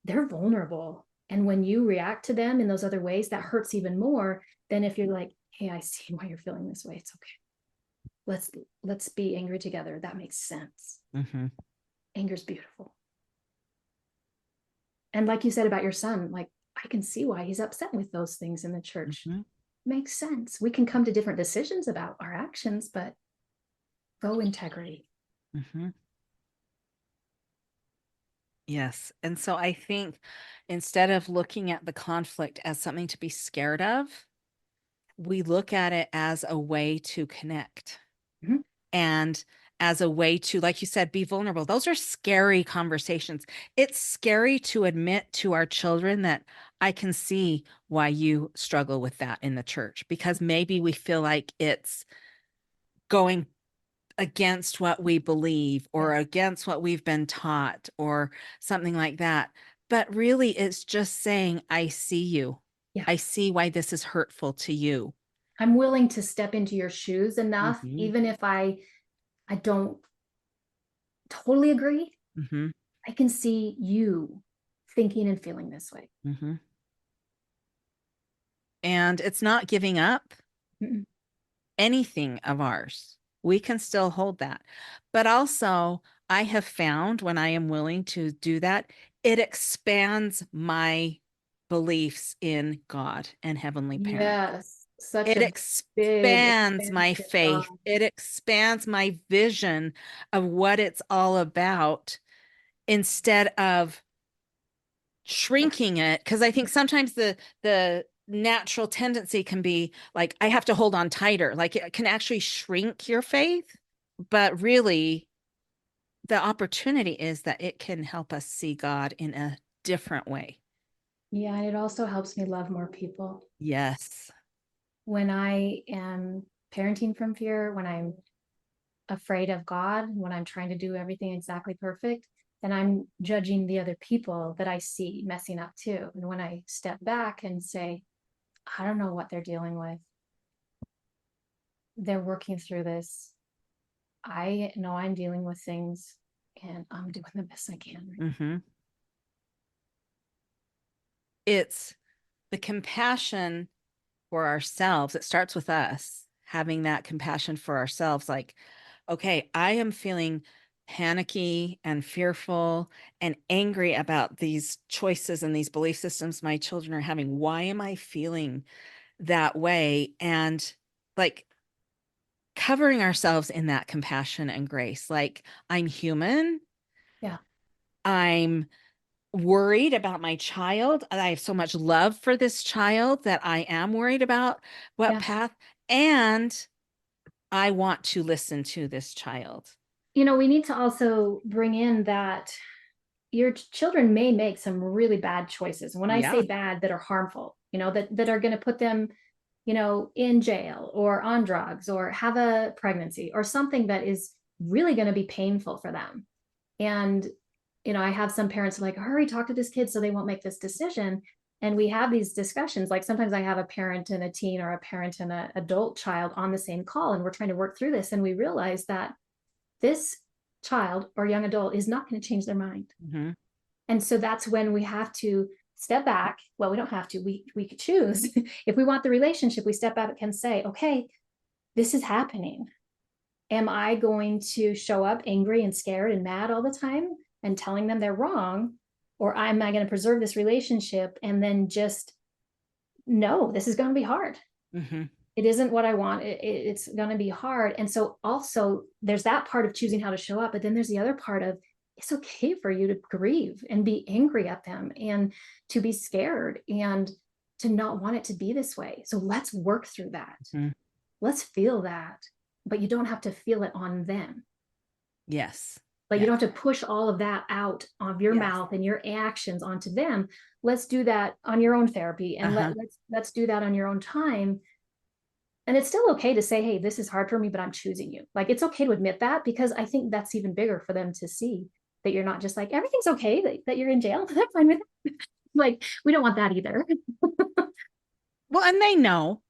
they're vulnerable. And when you react to them in those other ways, that hurts even more than if you're like, hey, I see why you're feeling this way. It's okay. Let's be angry together. That makes sense. Hmm. Anger's beautiful. And like you said about your son, like I can see why he's upset with those things in the church. Hmm. Makes sense. We can come to different decisions about our actions, but go integrity. Hmm. Yes. And so I think instead of looking at the conflict as something to be scared of, we look at it as a way to connect, Mhm. and as a way to, like you said, be vulnerable. Those are scary conversations. It's scary to admit to our children that I can see why you struggle with that in the church, because maybe we feel like it's going against what we believe Yeah. or against what we've been taught or something like that. But really, it's just saying, I see you. Yeah. I see why this is hurtful to you. I'm willing to step into your shoes enough, Hmm. even if I don't totally agree. Hmm. I can see you thinking and feeling this way. Hmm. And it's not giving up Mm-mm. anything of ours. We can still hold that. But also, I have found when I am willing to do that, it expands my beliefs in God and Heavenly Parent. Yes, such It a big expands my expansion of faith. It expands my vision of what it's all about, instead of yeah. shrinking it. Because I think sometimes the natural tendency can be like, I have to hold on tighter. Like it can actually shrink your faith, but really the opportunity is that it can help us see God in a different way. Yeah, and it also helps me love more people. Yes. When I am parenting from fear, when I'm afraid of God, when I'm trying to do everything exactly perfect, then I'm judging the other people that I see messing up too. And when I step back and say, I don't know what they're dealing with, they're working through this. I know I'm dealing with things and I'm doing the best I can. Mm-hmm. It's the compassion for ourselves. It starts with us having that compassion for ourselves. Like, okay, I am feeling panicky and fearful and angry about these choices and these belief systems my children are having. Why am I feeling that way? And like covering ourselves in that compassion and grace. Like, I'm human. Yeah. I'm worried about my child. I have so much love for this child that I am worried about what Yeah. path, and I want to listen to this child. We need to also bring in that your children may make some really bad choices. When I Yeah. say bad, that are harmful, that are going to put them, in jail or on drugs or have a pregnancy or something that is really going to be painful for them. And, I have some parents like, hurry, talk to this kid so they won't make this decision. And we have these discussions. Like sometimes I have a parent and a teen or a parent and an adult child on the same call, and we're trying to work through this. And we realize that this child or young adult is not going to change their mind. Mm-hmm. And so that's when we have to step back. Well, we don't have to, we could choose. If we want the relationship, we step back and say, okay, this is happening. Am I going to show up angry and scared and mad all the time and telling them they're wrong? Or am I going to preserve this relationship and then just no, this is going to be hard. Mm-hmm. It isn't what I want. It's going to be hard. And so also there's that part of choosing how to show up, but then there's the other part of it's okay for you to grieve and be angry at them and to be scared and to not want it to be this way. So let's work through that. Mm-hmm. Let's feel that, but you don't have to feel it on them. Yes. Like you Yes. don't have to push all of that out of your Yes. mouth and your actions onto them. Let's do that on your own therapy, and Uh-huh. let's do that on your own time. And it's still okay to say, hey, this is hard for me, but I'm choosing you. Like it's okay to admit that, because I think that's even bigger for them to see that you're not just like everything's okay, that you're in jail. I'm fine with it. Like we don't want that either. Well, and they know.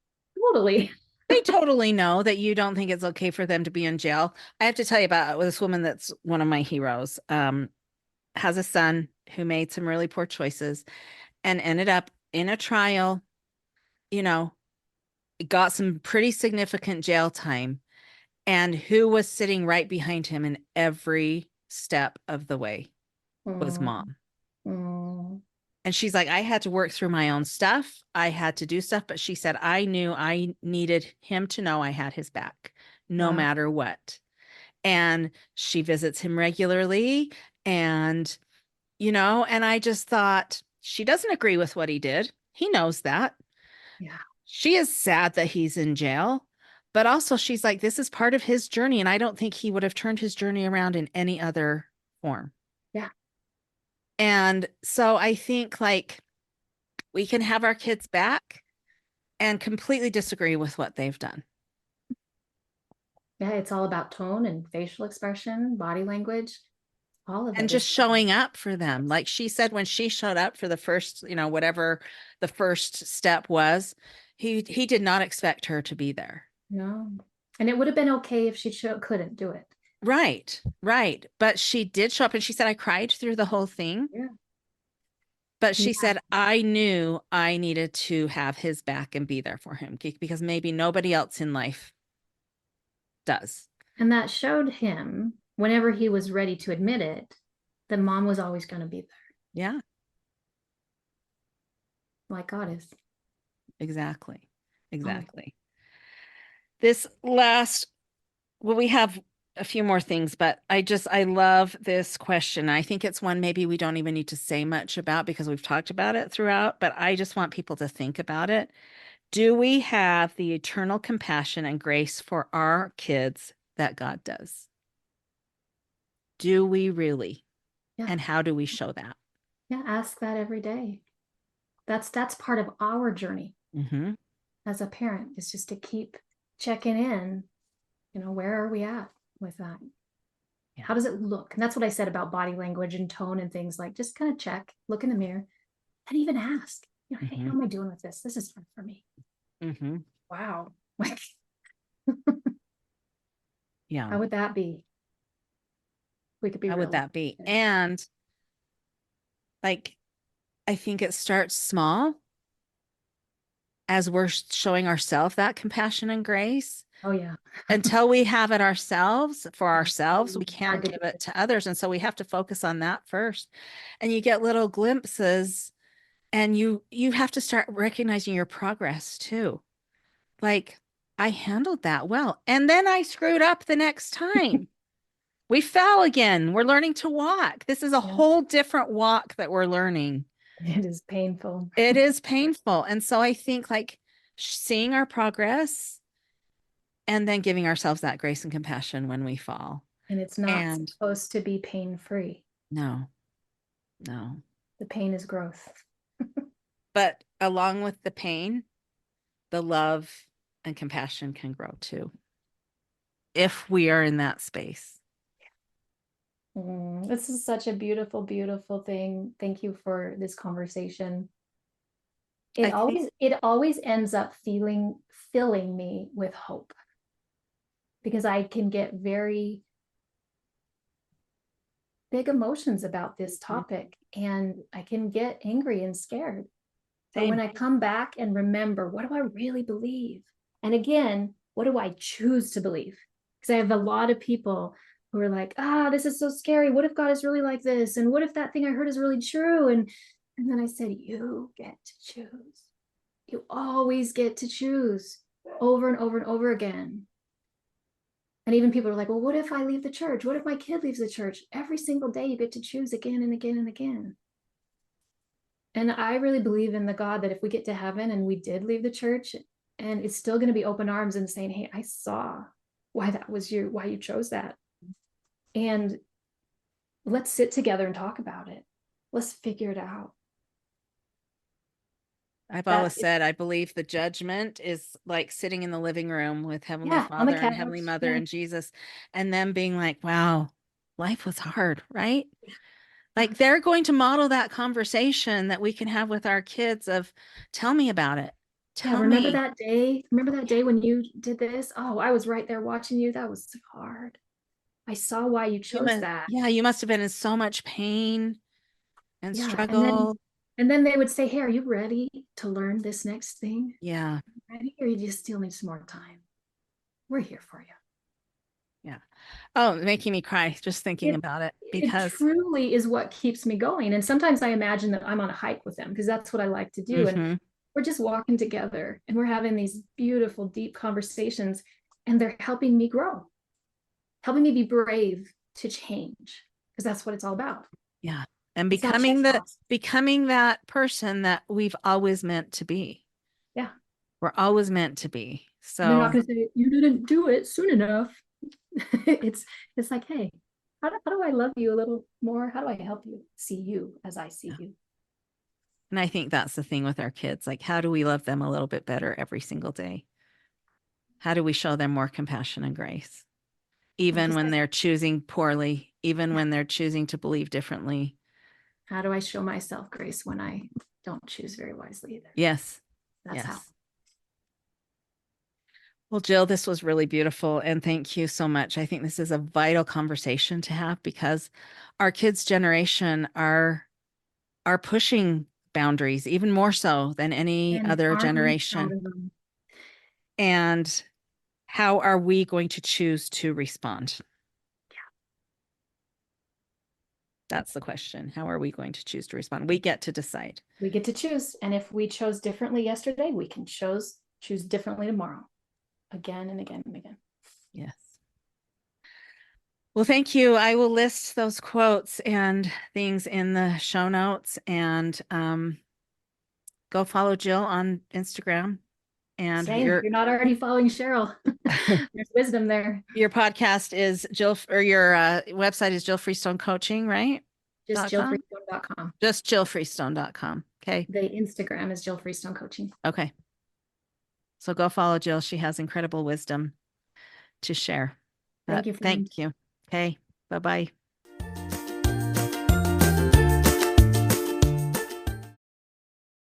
Totally. They totally know that you don't think it's okay for them to be in jail. I have to tell you about this woman that's one of my heroes. Has a son who made some really poor choices and ended up in a trial, you know, got some pretty significant jail time, and who was sitting right behind him in every step of the way was Mm, mom. mm, And she's like, I had to work through my own stuff. I had to do stuff, but she said, I knew I needed him to know I had his back no wow. matter what. And she visits him regularly. And, and I just thought, she doesn't agree with what he did. He knows that. Yeah. She is sad that he's in jail, but also she's like, this is part of his journey. And I don't think he would have turned his journey around in any other form. Yeah. And so I think like we can have our kids back and completely disagree with what they've done. Yeah. It's all about tone and facial expression, body language. All of And it just is. showing up for them. Like she said, when she showed up for the first, whatever the first step was, he did not expect her to be there. No. And it would have been okay if she couldn't do it. Right, right. But she did show up and she said, I cried through the whole thing. Yeah. But she Yeah. said, I knew I needed to have his back and be there for him because maybe nobody else in life does. And that showed him whenever he was ready to admit it, that mom was always going to be there, Yeah, like God is. exactly. Always. Exactly. This last, well, we have a few more things, but I love this question. I think it's one maybe we don't even need to say much about because we've talked about it throughout, but I just want people to think about it. Do we have the eternal compassion and grace for our kids that God does? Do we really? Yeah. And how do we show that? Yeah. Ask that every day. That's part of our journey Mm-hmm. as a parent, is just to keep checking in, where are we at with that? Yeah. How does it look? And that's what I said about body language and tone and things, like just kind of check, look in the mirror, and even ask, hey, Mm-hmm. how am I doing with this? This is fun for me. Mm-hmm. Wow. Like, Yeah. how would that be? We could be How would real. that be? And like, I think it starts small as we're showing ourselves that compassion and grace. Oh yeah. Until we have it ourselves for Yeah, it's ourselves, so we hard can't to give do it it. to others. And so we have to focus on that first. And you get little glimpses, and you have to start recognizing your progress too. Like, I handled that well. And then I screwed up the next time. We fell again. We're learning to walk. This is a Yeah, whole different walk that we're learning. it is painful. It is painful. And so I think like seeing our progress and then giving ourselves that grace and compassion when we fall. And it's not And supposed to be pain-free. no, no. The pain is growth. But along with the pain, the love and compassion can grow too, if we are in that space. This is such a beautiful, beautiful thing. Thank you for this conversation. I think, It always ends up filling me with hope, because I can get very big emotions about this topic, and I can get angry and scared. But when same. I come back and remember, what do I really believe? And again, what do I choose to believe? Because I have a lot of people who are like, this is so scary. What if God is really like this? And what if that thing I heard is really true? And then I said, you get to choose. You always get to choose, over and over and over again. And even people are like, well, what if I leave the church? What if my kid leaves the church? Every single day you get to choose again and again and again. And I really believe in the God that if we get to heaven and we did leave the church, and it's still going to be open arms and saying, hey, I saw why why you chose that. And let's sit together and talk about it. Let's figure it out. I've always That, said I believe the judgment is like sitting in the living room with Heavenly yeah, on the Father and Heavenly couch. Mother Yeah. and Jesus, and them being like, wow, life was hard, right? Yeah. Like they're going to model that conversation that we can have with our kids of, tell me about it. Yeah. Tell me. Remember that day when you did this? Oh, I was right there watching you. That was hard. I saw why you chose that. Yeah, you must have been in so much pain and Yeah. And then struggle. they would say, hey, are you ready to learn this next thing? Yeah, Ready? Or you just still need some more time? We're here for you. yeah. Oh, making me cry just thinking It about it it because truly is what keeps me going. And sometimes I imagine that I'm on a hike with them, because that's what I like to do. And mhm, we're just walking together and we're having these beautiful, deep conversations, and they're helping me grow, helping me be brave to change, because that's what it's all about. yeah. And It's not check box. becoming that person that we've always meant to be. Yeah. We're always meant to be. And they're not So going to say, you didn't do it soon enough. it's it's like, hey, how do I love you a little more? How do I help you see you as I see yeah. you? And I think that's the thing with our kids. Like, how do we love them a little bit better every single day? How do we show them more compassion and grace? Like Even you when said, they're choosing poorly, even yeah. when they're choosing to believe differently. How do I show myself grace when I don't choose very wisely either? Yes. That's how. Yes. Well, Jill, this was really beautiful. And thank you so much. I think this is a vital conversation to have because our kids' generation are pushing boundaries even more so than any And other aren't we proud generation. of them? And how are we going to choose to respond? That's the question. How are we going to choose to respond? We get to decide. We get to choose. And if we chose differently yesterday, we can choose differently tomorrow. Again and again and again. Yes. Well, thank you. I will list those quotes and things in the show notes and go follow Jill on Instagram and Same. If you're not already following Cheryl, there's wisdom there. your podcast is Jill or your website is Jill Freestone Coaching, right? Just .com. jillfreestone.com. Just jillfreestone.com. Okay. The Instagram is Jill Freestone Coaching. Okay. So go follow Jill. She has incredible wisdom to share. Thank you. Thank you. Okay. Bye-bye.